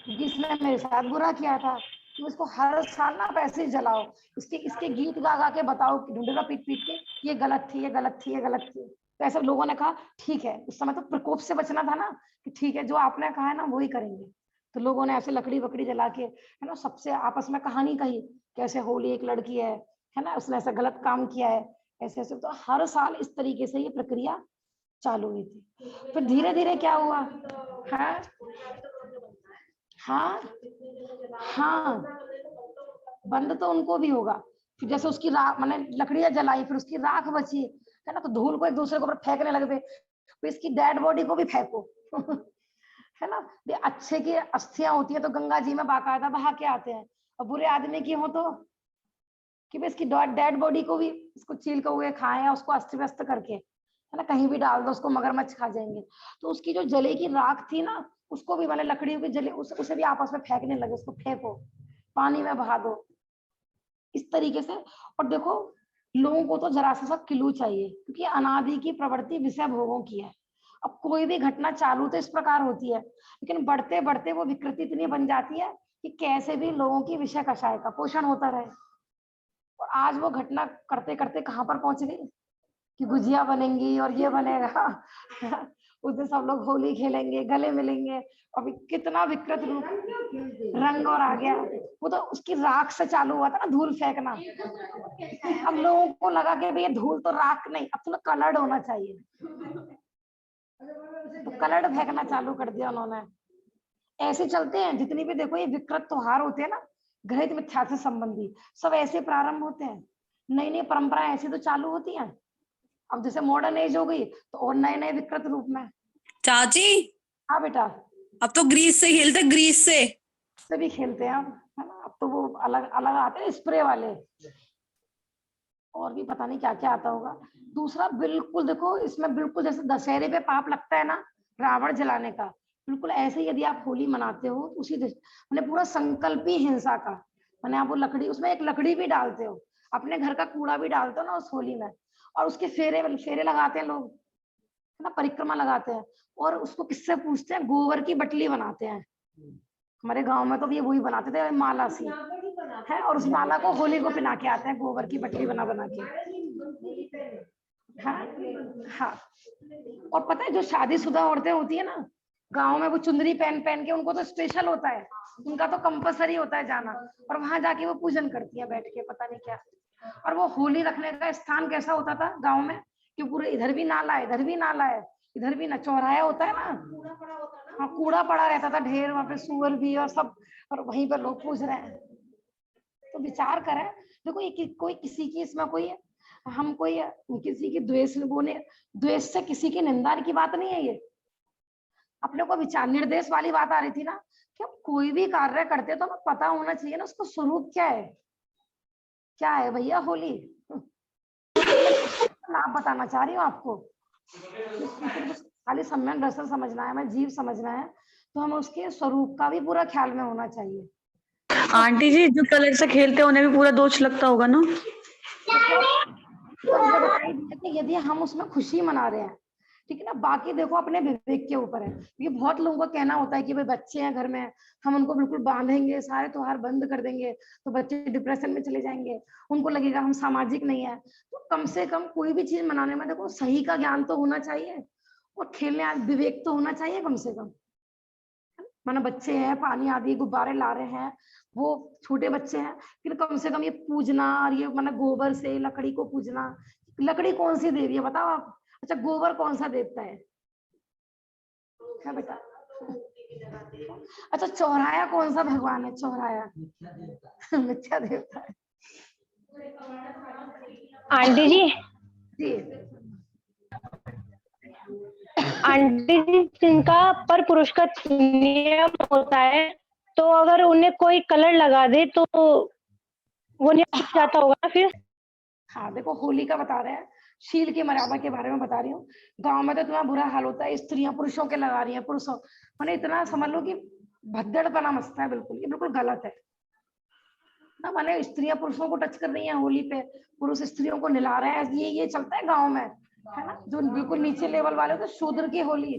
क्योंकि इसने मेरे साथ बुरा किया था। तो इसको हर साल ना पैसे जलाओ, इसके गीत गा गा के बताओ, ढूंढेगा पीट पीट के ये गलत थी ये गलत थी ये गलत थी। तो ऐसे लोगों ने कहा ठीक है, उस समय तो प्रकोप से बचना था ना, कि ठीक है जो आपने कहा है ना वही करेंगे। तो लोगों ने ऐसे लकड़ी वकड़ी जला के है ना सबसे आपस में कहानी कही, कैसे होली एक लड़की है ना उसने ऐसा गलत काम किया है, ऐसे ऐसे। तो हर साल इस तरीके से ये प्रक्रिया चालू हुई थी। फिर धीरे धीरे क्या हुआ, हाँ हाँ हाँ, बंद तो उनको भी होगा। फिर जैसे उसकी राख मैंने लकड़ियां जलाई, फिर उसकी राख बची है ना, तो धूल को एक दूसरे के ऊपर फेंकने लगे, फिर इसकी डेड बॉडी को भी फेंको है ना। ये अच्छे की अस्थियां होती है तो गंगा जी में बाकायदा बहा के आते हैं, और बुरे आदमी की हो तो कि भाई इसकी डेड बॉडी को भी इसको चील कौवे खाएं या उसको अस्त व्यस्त करके, है ना, कहीं भी डाल दो उसको, मगरमच्छ खा जाएंगे। तो उसकी जो जले की राख थी ना, उसको भी वाले लकड़ियों के जले उसे भी आपस में फेंकने लगे, उसको फेंको, पानी में बहा दो, इस तरीके से। और देखो लोगों को तो जरा सा किलू चाहिए, क्योंकि अनादि की प्रवृत्ति विषय भोगों की है। अब कोई भी घटना चालू तो इस प्रकार होती है, लेकिन बढ़ते बढ़ते वो विकृति इतनी बन जाती है कि कैसे भी लोगों की विषय कषाय का पोषण होता रहे। और आज वो घटना करते करते कहाँ पर पहुंच गई कि गुजिया बनेंगी और ये बनेगा उस दिन सब लोग होली खेलेंगे, गले मिलेंगे, अभी कितना विकृत रूप रंग और आ गया। वो तो उसकी राख से चालू हुआ था ना, धूल फेंकना। अब लोगों को लगा कि भैया धूल तो राख नहीं, अब तो कलर्ड होना चाहिए, तो कलर्ड फेंकना चालू कर दिया उन्होंने। ऐसे चलते हैं जितनी भी देखो ये विकृत त्योहार होते हैं ना, घृत मिथ्या से संबंधी, सब ऐसे प्रारंभ होते हैं। नई नई परंपराएं ऐसी तो चालू होती हैं। अब जैसे मॉडर्न एज हो गई तो और नए नए विकृत रूप में। चाची हाँ बेटा, अब तो ग्रीस से खेलते, ग्रीस से भी खेलते हैं अब, है ना। अब तो वो अलग अलग आते हैं स्प्रे वाले, और भी पता नहीं क्या क्या आता होगा। दूसरा बिल्कुल देखो इसमें, बिल्कुल जैसे दशहरे पे पाप लगता है ना रावण जलाने का, बिल्कुल ऐसे यदि आप होली मनाते हो तो उसी मैंने पूरा संकल्प ही हिंसा का, मैंने आप वो लकड़ी, उसमें एक लकड़ी भी डालते हो, अपने घर का कूड़ा भी डालते हो ना उस होली में, और उसके फेरे फेरे लगाते हैं लोग, है ना, परिक्रमा लगाते हैं। और उसको किससे पूछते हैं, गोबर की बटली बनाते हैं। हमारे गांव में तो ये वही बनाते थे माला सी है, और उस माला को होली को पहना के आते हैं, गोबर की बटली बना बना के। हाँ हाँ। और पता है जो शादीशुदा औरतें होती है ना गांव में, वो चुंदरी पहन पहन के, उनको तो स्पेशल होता है, उनका तो कंपलसरी होता है जाना, और वहां जाके वो पूजन करती है बैठ के, पता नहीं क्या। और वो होली रखने का स्थान कैसा होता था गांव में, कि पूरे इधर भी नाला है, इधर भी नाला है, इधर भी ना, चौराया होता है ना, हाँ कूड़ा पड़ा रहता था ढेर, वहां पे सुअर भी और सब, और वहीं पर लोग पूज रहे हैं। तो विचार करें, देखो ये कोई किसी की इसमें कोई, हम कोई किसी की द्वेष से किसी की निंदा की बात नहीं है। ये अपने को विचार निर्देश वाली बात आ रही थी ना, कि हम कोई भी कार्य करते हैं तो हमें पता होना चाहिए ना उसको स्वरूप क्या है। क्या है भैया होली, नाम बताना चाह रही हूँ आपको, खाली सम्यक दर्शन समझना है, हमें जीव समझना है, तो हमें उसके स्वरूप का भी पूरा ख्याल में होना चाहिए। आंटी जी जो कलर से खेलते हैं उन्हें भी पूरा दोष लगता होगा ना। तो यदि हम उसमें खुशी मना रहे हैं, ठीक है ना, बाकी देखो अपने विवेक के ऊपर है। ये बहुत लोगों का कहना होता है कि भाई बच्चे हैं घर में, हम उनको बिल्कुल बांधेंगे, सारे त्योहार बंद कर देंगे तो बच्चे डिप्रेशन में चले जाएंगे, उनको लगेगा हम सामाजिक नहीं है। तो कम से कम कोई भी चीज मनाने में देखो सही का ज्ञान तो होना चाहिए, और खेलने विवेक तो होना चाहिए कम से कम। मानो बच्चे हैं, पानी आदि गुब्बारे ला रहे हैं, वो छोटे बच्चे हैं, लेकिन कम से कम ये पूजना, और ये मानो गोबर से लकड़ी को पूजना, लकड़ी कौन सी देवी है बताओ आप, अच्छा गोबर कौन सा देवता है बेटा, अच्छा चौराया कौन सा भगवान है, चौराया मिथ्या देवता है। आंटी जी, जी आंटी जी जिनका पर पुरुष का नियम होता है, तो अगर उन्हें कोई कलर लगा दे तो वो नियम छूट जाता होगा ना फिर। हाँ देखो होली का बता रहे हैं, शील की मर्यादा के बारे में बता रही हूँ। गांव में तो इतना बुरा हाल होता है, स्त्रियां पुरुषों के लगा रही हैं, पुरुषों मैंने इतना समझ लो कि भद्दड़पना मचता है, बिल्कुल ये बिल्कुल गलत है ना। मैंने स्त्रियां पुरुषों को टच कर रही हैं होली पे, पुरुष स्त्रियों को निला रहे हैं, ये चलता है गाँव में, है ना। जो बिल्कुल नीचे लेवल वाले होते हैं शूद्र की होली,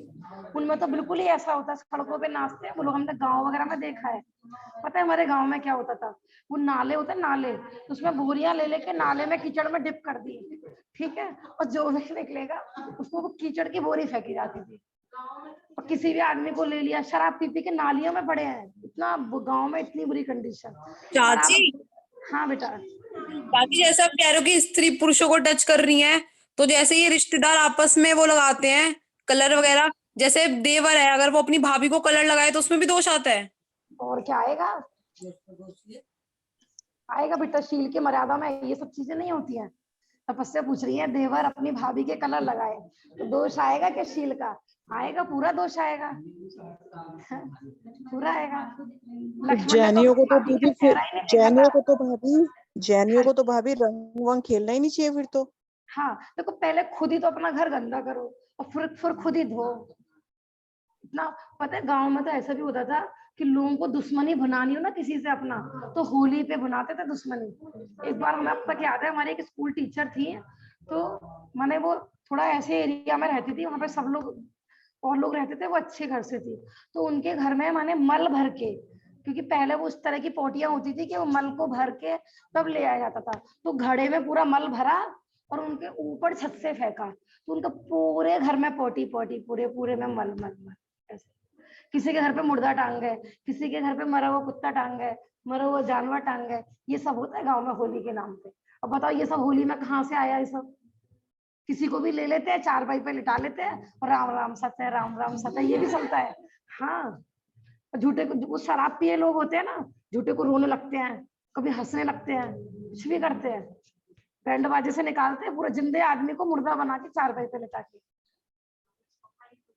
उनमें तो बिल्कुल ही ऐसा होता है, सड़कों पे नाचते हैं वो लोग, हमने गाँव वगैरह में देखा है। पता है हमारे गाँव में क्या होता था, वो नाले होते हैं नाले, तो उसमें बोरियां ले लेके नाले में कीचड़ में डिप कर दी, ठीक है, और जो भी निकलेगा उसको वो कीचड़ की बोरी फेंकी जाती थी। और किसी भी आदमी को ले लिया, शराब पी पी के नालियों में पड़े हैं, इतना गाँव में इतनी बुरी कंडीशन। चाची हाँ बेटा, चाची जैसा आप कह रहे हो कि स्त्री पुरुषों को टच कर रही है, तो जैसे ये रिश्तेदार आपस में वो लगाते हैं कलर वगैरह, जैसे देवर है अगर वो अपनी भाभी को कलर लगाए तो उसमें भी दोष आता है। और क्या आएगा बेटा, शील की मर्यादा में ये सब चीजें नहीं होती हैं। तपस्या पूछ रही है, देवर अपनी भाभी के कलर लगाए तो दोष आएगा क्या शील का, आएगा, पूरा दोष आएगा, पूरा आएगा। जैनियों को तो दीदी, जैनियों को तो भाभी जैनियों को तो भाभी रंग वंग खेलना ही नहीं चाहिए फिर तो। हाँ देखो, पहले खुद ही तो अपना घर गंदा करो और फिर खुद ही धो। इतना पता है, गांव में तो ऐसा भी होता था कि लोगों को दुश्मनी बनानी हो ना किसी से अपना, तो होली पे बनाते थे दुश्मनी। एक बार हमें अब तक याद है, हमारी एक स्कूल टीचर थी, तो माने वो थोड़ा ऐसे एरिया में रहती थी, वहां पे सब लोग और लोग रहते थे, वो अच्छे घर से थी। तो उनके घर में माने मल भर के, क्योंकि पहले वो उस तरह की पोटियां होती थी कि वो मल को भर के तब ले आया जाता था, तो घड़े में पूरा मल भरा और उनके ऊपर छत से फेंका, तो उनका पूरे घर में पोटी पोटी, पूरे पूरे में मल मल मल ऐसे। किसी के घर पे मुर्दा टांग गए, किसी के घर पे मरा हुआ कुत्ता टांग गए, मरा हुआ जानवर टांग गए। ये सब होता है गांव में होली के नाम पे। अब बताओ ये सब होली में कहाँ से आया ये सब? किसी को भी ले लेते हैं, चारपाई पे लिटा लेते हैं और राम राम सत्य, राम राम सत्य, ये भी चलता है। हाँ, झूठे को, वो शराब पिए लोग होते हैं ना, झूठे को रोने लगते हैं, कभी हंसने लगते हैं, कुछ भी करते हैं, बैंड बाजे से निकालते हैं, पूरे जिंदे आदमी को मुर्दा बना के चारपाई पे लिटा के।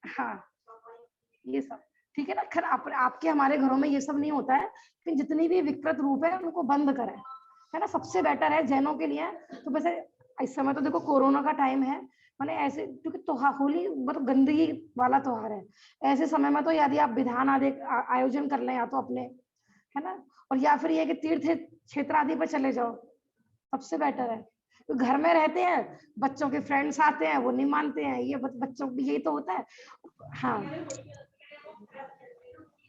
हाँ ये सब ठीक है ना। खैर आपके हमारे घरों में ये सब नहीं होता है, लेकिन जितनी भी विकृत रूप है उनको बंद करें, है ना, सबसे बेटर है जैनों के लिए। तो वैसे इस समय तो देखो कोरोना का टाइम है, माने ऐसे, क्योंकि त्योहार होली मतलब गंदगी वाला त्योहार है, ऐसे समय में तो यदि आप विधान आदि आयोजन कर लें या तो अपने, है ना, और या फिर ये कि तीर्थ क्षेत्र आदि पर चले जाओ, सबसे बेटर है। तो घर में रहते हैं, बच्चों के फ्रेंड्स आते हैं, वो नहीं मानते हैं, ये बच्चों को यही तो होता है। हाँ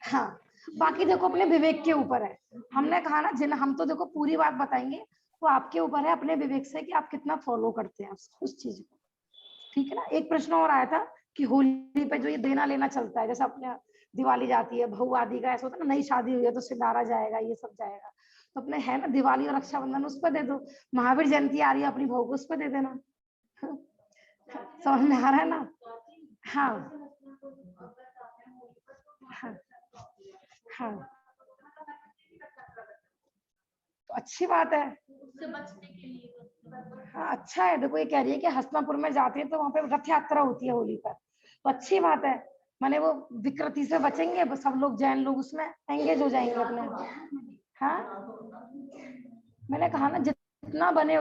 हाँ, बाकी देखो अपने विवेक के ऊपर है। हमने कहा ना, जिन हम तो देखो पूरी बात बताएंगे, वो आपके ऊपर है अपने विवेक से कि आप कितना फॉलो करते हैं उस चीज को, ठीक है ना। एक प्रश्न और आया था कि होली पे जो ये देना लेना चलता है, जैसे अपने दिवाली जाती है, बहू आदि का ऐसा होता है ना, नई शादी हुई है तो सिंगारा जाएगा, ये सब जाएगा, तो अपने है ना दिवाली और रक्षाबंधन उस पर दे दो, महावीर जयंती आ रही है अपनी बहू को उस पर दे देना। समझ में आ रहा है ना? हाँ हाँ हाँ, तो अच्छी बात है। हाँ अच्छा है। देखो ये कह रही है कि हस्तिनापुर में जाती है तो वहां पे रथ यात्रा होती है होली पर, तो अच्छी बात है, माने वो विकृति से बचेंगे, सब लोग जैन लोग उसमें एंगेज हो जाएंगे अपने। हाँ मैंने कहा ना, जितना बने,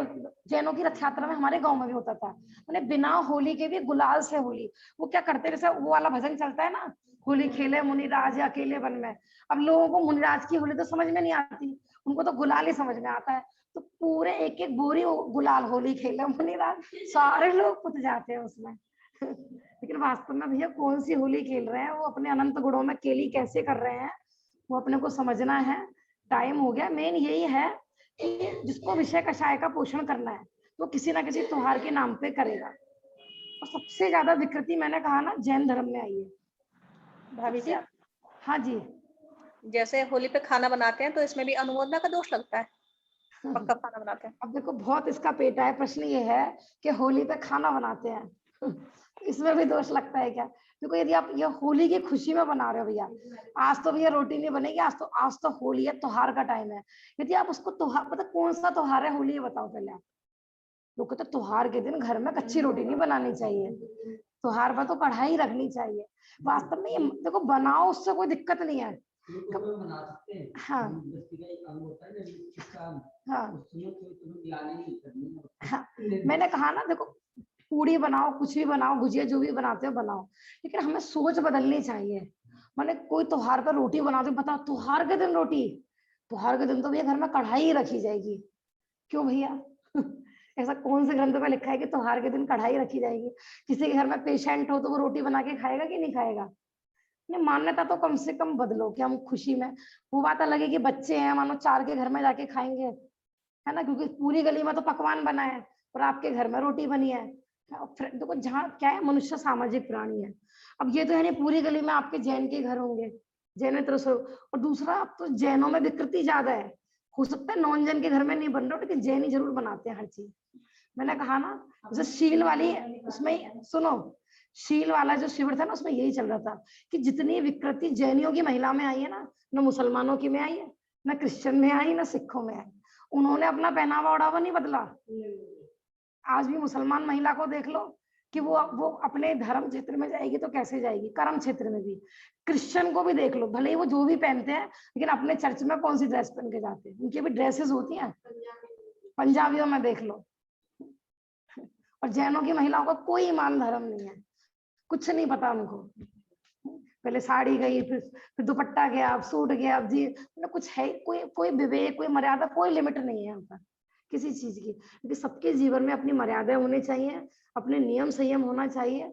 जैनों की रथ यात्रा में हमारे गांव में भी होता था, मैंने बिना होली के भी गुलाल से होली, वो क्या करते, जैसे वो वाला भजन चलता है ना, होली खेले मुनिराज अकेले वन में। अब लोगों को मुनिराज की होली तो समझ में नहीं आती, उनको तो गुलाल ही समझ में आता है, तो पूरे एक एक बोरी गुलाल होली खेले मुनिराज, सारे लोग पुत जाते हैं उसमें। लेकिन वास्तव में भैया कौन सी होली खेल रहे हैं, वो अपने अनंत गुणों में केली कैसे कर रहे हैं, वो अपने को समझना है। टाइम हो गया, मेन यही है कि जिसको विषय कषाय का पोषण करना है वो किसी ना किसी त्योहार के नाम पे करेगा। और सबसे ज्यादा विकृति मैंने कहा ना जैन धर्म में आई है। भाभी जी, हाँ जी, जैसे होली पे खाना बनाते हैं तो इसमें भी अनुमोदना का दोष लगता है, पक्का खाना बनाते हैं। अब देखो बहुत इसका पेटा है। प्रश्न ये है कि होली पे खाना बनाते हैं इसमें भी दोष लगता है क्या? देखो यदि आप ये होली की खुशी में बना रहे हो भैया, आज तो भैया रोटी नहीं बनेगी, आज तो होली है, त्योहार का टाइम है। यदि आप उसको त्योहार, पता कौन सा त्योहार है होली, ये बताओ पहले आप। लोग कहते त्योहार के दिन घर में कच्ची रोटी नहीं बनानी चाहिए, त्योहार पर तो कढ़ाई रखनी चाहिए। वास्तव में ये देखो बनाओ, उससे कोई दिक्कत नहीं है। हाँ हाँ हाँ, मैंने कहा ना देखो, पूड़ी बनाओ, कुछ भी बनाओ, गुजिया जो भी बनाते हो बनाओ, लेकिन हमें सोच बदलनी चाहिए। मैंने कोई त्योहार पर रोटी बना दो, बताओ त्योहार के दिन रोटी, त्योहार के दिन तो भैया घर में कढ़ाई रखी जाएगी। क्यों भैया? ऐसा कौन से ग्रंथ में लिखा है कि त्योहार के दिन कढ़ाई रखी जाएगी? किसी के घर में पेशेंट हो तो वो रोटी बना के खाएगा कि नहीं खाएगा? मान्यता तो कम से कम बदलो कि हम खुशी में, वो बात अलग है कि बच्चे हैं, मानो 4 के घर में जाके खाएंगे, है ना, क्योंकि पूरी गली में तो पकवान बना है और आपके घर में रोटी बनी है। देखो जहाँ क्या है, मनुष्य सामाजिक प्राणी है। अब ये तो है नहीं पूरी गली में आपके जैन के घर होंगे, जैनेतर से। और दूसरा, अब तो जैनों में विकृति ज्यादा है, हो सकता है नॉन जैन के घर में नहीं बन रहा, लेकिन जैन ही जरूर बनाते हैं हर चीज। मैंने कहा ना, जैसे शील वाली, उसमें सुनो, शील वाला जो शिविर था ना, उसमें यही चल रहा था कि जितनी विकृति जैनियों की महिला में आई है ना, न मुसलमानों की में आई है, न क्रिश्चियन में आई, न सिखों में आई। उन्होंने अपना पहनावा ओढ़ावा नहीं बदला। आज भी मुसलमान महिला को देख लो कि वो अपने धर्म क्षेत्र में जाएगी तो कैसे जाएगी, कर्म क्षेत्र में भी। क्रिश्चियन को भी देख लो, भले ही वो जो भी पहनते हैं, लेकिन अपने चर्च में कौन सी ड्रेस पहन के जाते हैं, उनकी भी ड्रेसेस होती हैं। पंजाबियों में देख लो। और जैनों की महिलाओं का कोई ईमान धर्म नहीं है, कुछ नहीं पता उनको। पहले साड़ी गई, फिर दुपट्टा गया, अब सूट गया, अब जी मतलब कुछ है, कोई विवेक, कोई मर्यादा, कोई लिमिट नहीं है यहाँ पर किसी चीज की। क्योंकि सबके जीवन में अपनी मर्यादा होनी चाहिए, अपने नियम संयम होना चाहिए,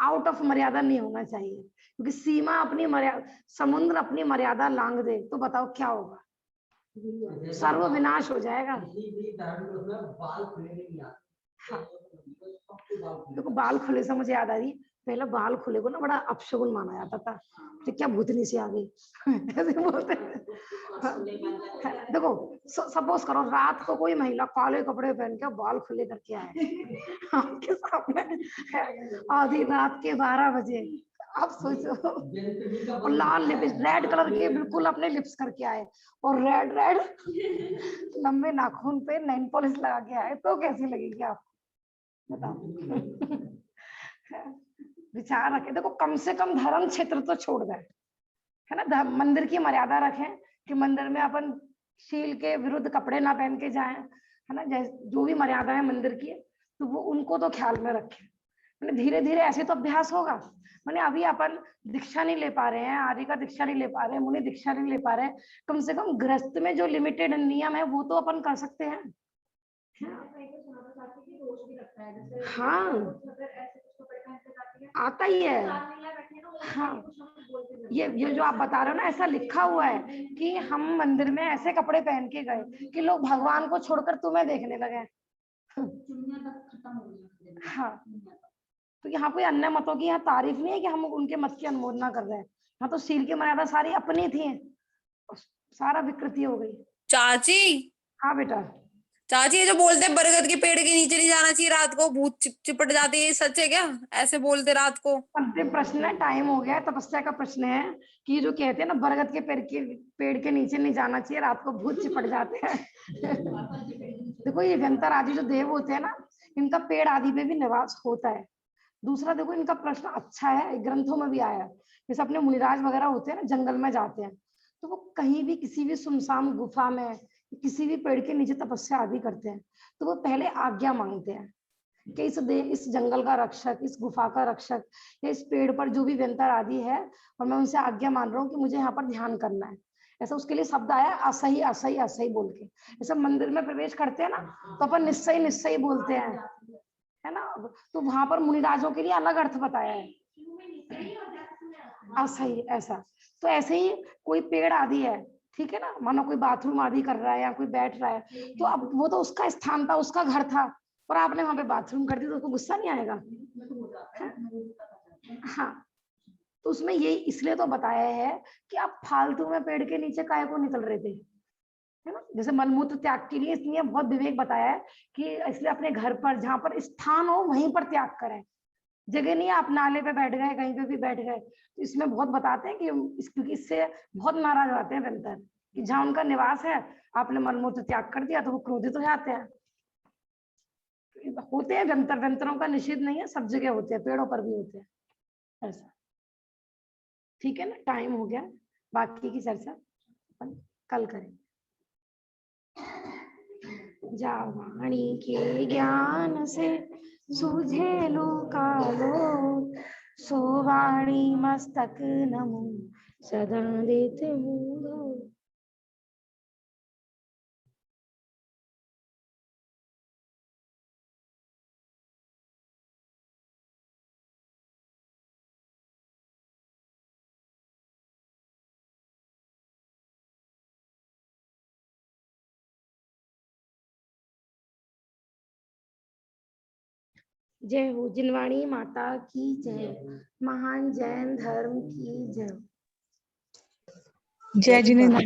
आउट ऑफ मर्यादा नहीं होना चाहिए। क्योंकि सीमा अपनी मर्यादा, समुद्र अपनी मर्यादा लांघ दे तो बताओ क्या होगा, सर्वविनाश हो जाएगा। हाँ। देखो बाल खुले से मुझे याद आ रही, पहले बाल खुले को ना बड़ा अपशगुन माना जाता था, तो क्या भूतनी सी आ गई ऐसे बोलते थे। देखो सपोज करो रात को कोई महिला काले कपड़े पहन के बाल खुले करके आए आपके सामने आधी रात के 12 बजे, आप सोचो, और लाल लिप्स, रेड कलर के बिल्कुल अपने लिप्स करके आए, और रेड लंबे नाखून पे नेल पॉलिश लगा के आए, तो कैसी लगेगी आपको बताओ। विचार रखें। देखो कम से कम धर्म क्षेत्र तो छोड़ गए, है ना, मंदिर की मर्यादा रखें कि मंदिर में अपन शील के विरुद्ध कपड़े ना पहन के जाएं, है ना, जो भी मर्यादा है मंदिर की, तो वो उनको तो ख्याल में रखें। मैंने धीरे धीरे ऐसे तो अभ्यास होगा। मैंने अभी अपन दीक्षा नहीं ले पा रहे हैं, आर्य का दीक्षा नहीं ले पा रहे हैं, मुनि दीक्षा नहीं ले पा रहे हैं, कम से कम गृहस्थ में जो लिमिटेड नियम है वो तो अपन कर सकते हैं। हाँ आता ही है। हाँ ये जो आप बता रहे हो ना, ऐसा लिखा हुआ है कि हम मंदिर में ऐसे कपड़े पहन के गए कि लोग भगवान को छोड़कर तुम्हें देखने लगे। हाँ तो यहाँ कोई अन्य मतों की यहाँ तारीफ नहीं है कि हम उनके मत की अनुमोदना कर रहे हैं। यहाँ तो शील की मर्यादा सारी अपनी थी, सारा विकृति हो गई। चाची। हाँ बेटा। चाची ये जो बोलते हैं बरगद के पेड़ के नीचे नहीं जाना चाहिए रात को, भूत चिपट जाते हैं, ये सच है क्या? ऐसे बोलते रात को? अंतिम प्रश्न है, टाइम हो गया है, तपस्या का प्रश्न है कि जो कहते हैं ना बरगद के पेड़ के नीचे नहीं जाना चाहिए, रात को भूत चिपट जाते हैं। देखो ये व्यंतर आदि जो देव होते हैं ना, इनका पेड़ आदि पे भी निवास होता है। दूसरा देखो इनका प्रश्न अच्छा है, ग्रंथों में भी आया है। जैसे अपने मुनिराज वगैरह होते हैं ना, जंगल में जाते हैं, तो वो कहीं भी किसी भी सुनसान गुफा में किसी भी पेड़ के नीचे तपस्या आदि करते हैं, तो वो पहले आज्ञा मांगते हैं कि इस जंगल का रक्षक, इस गुफा का रक्षक, या इस पेड़ पर जो भी व्यंतर आदि है, और मैं उनसे आज्ञा मान रहा हूँ कि मुझे यहाँ पर ध्यान करना है। ऐसा उसके लिए शब्द आया असही असही असही बोल के। जैसे मंदिर में प्रवेश करते हैं ना, तो अपन निश्चय निश्चय बोलते हैं, है ना, तो वहां पर मुनिराजों के लिए अलग अर्थ बताया है, असही ऐसा। तो ऐसे ही कोई पेड़ आदि है, ठीक है ना, मानो कोई बाथरूम आदि कर रहा है या कोई बैठ रहा है, तो अब वो तो उसका स्थान था, उसका घर था, और आपने वहां पे बाथरूम कर दी तो उसको गुस्सा नहीं आएगा? हाँ तो उसमें ये इसलिए तो बताया है कि आप फालतू में पेड़ के नीचे काहे को निकल रहे थे, है ना। जैसे मलमूत्र त्याग के लिए इसलिए बहुत विवेक बताया है कि इसलिए अपने घर पर जहां पर स्थान हो वहीं पर त्याग करें। जगह नहीं है, आप नाले पे बैठ गए, कहीं पे भी बैठ गए, तो इसमें बहुत बताते हैं कि क्योंकि इससे बहुत नाराज होते हैं व्यंतर कि जहाँ उनका निवास है आपने मलमूत्र त्याग कर दिया तो वो क्रोधित हो जाते हैं। होते हैं व्यंतर, व्यंतरों का निषेध नहीं है, सब जगह होते हैं, पेड़ों पर भी होते हैं ऐसा। ठीक है ना, टाइम हो गया, बाकी की चर्चा अपन कल करेंगे। जावाणी के ज्ञान से सूझे लोकालोक, सोवाणी मस्तक नमो सदा देते हूँ। जय हो जिनवाणी माता की जय, महान जैन धर्म की जय। जय जिनेंद्र।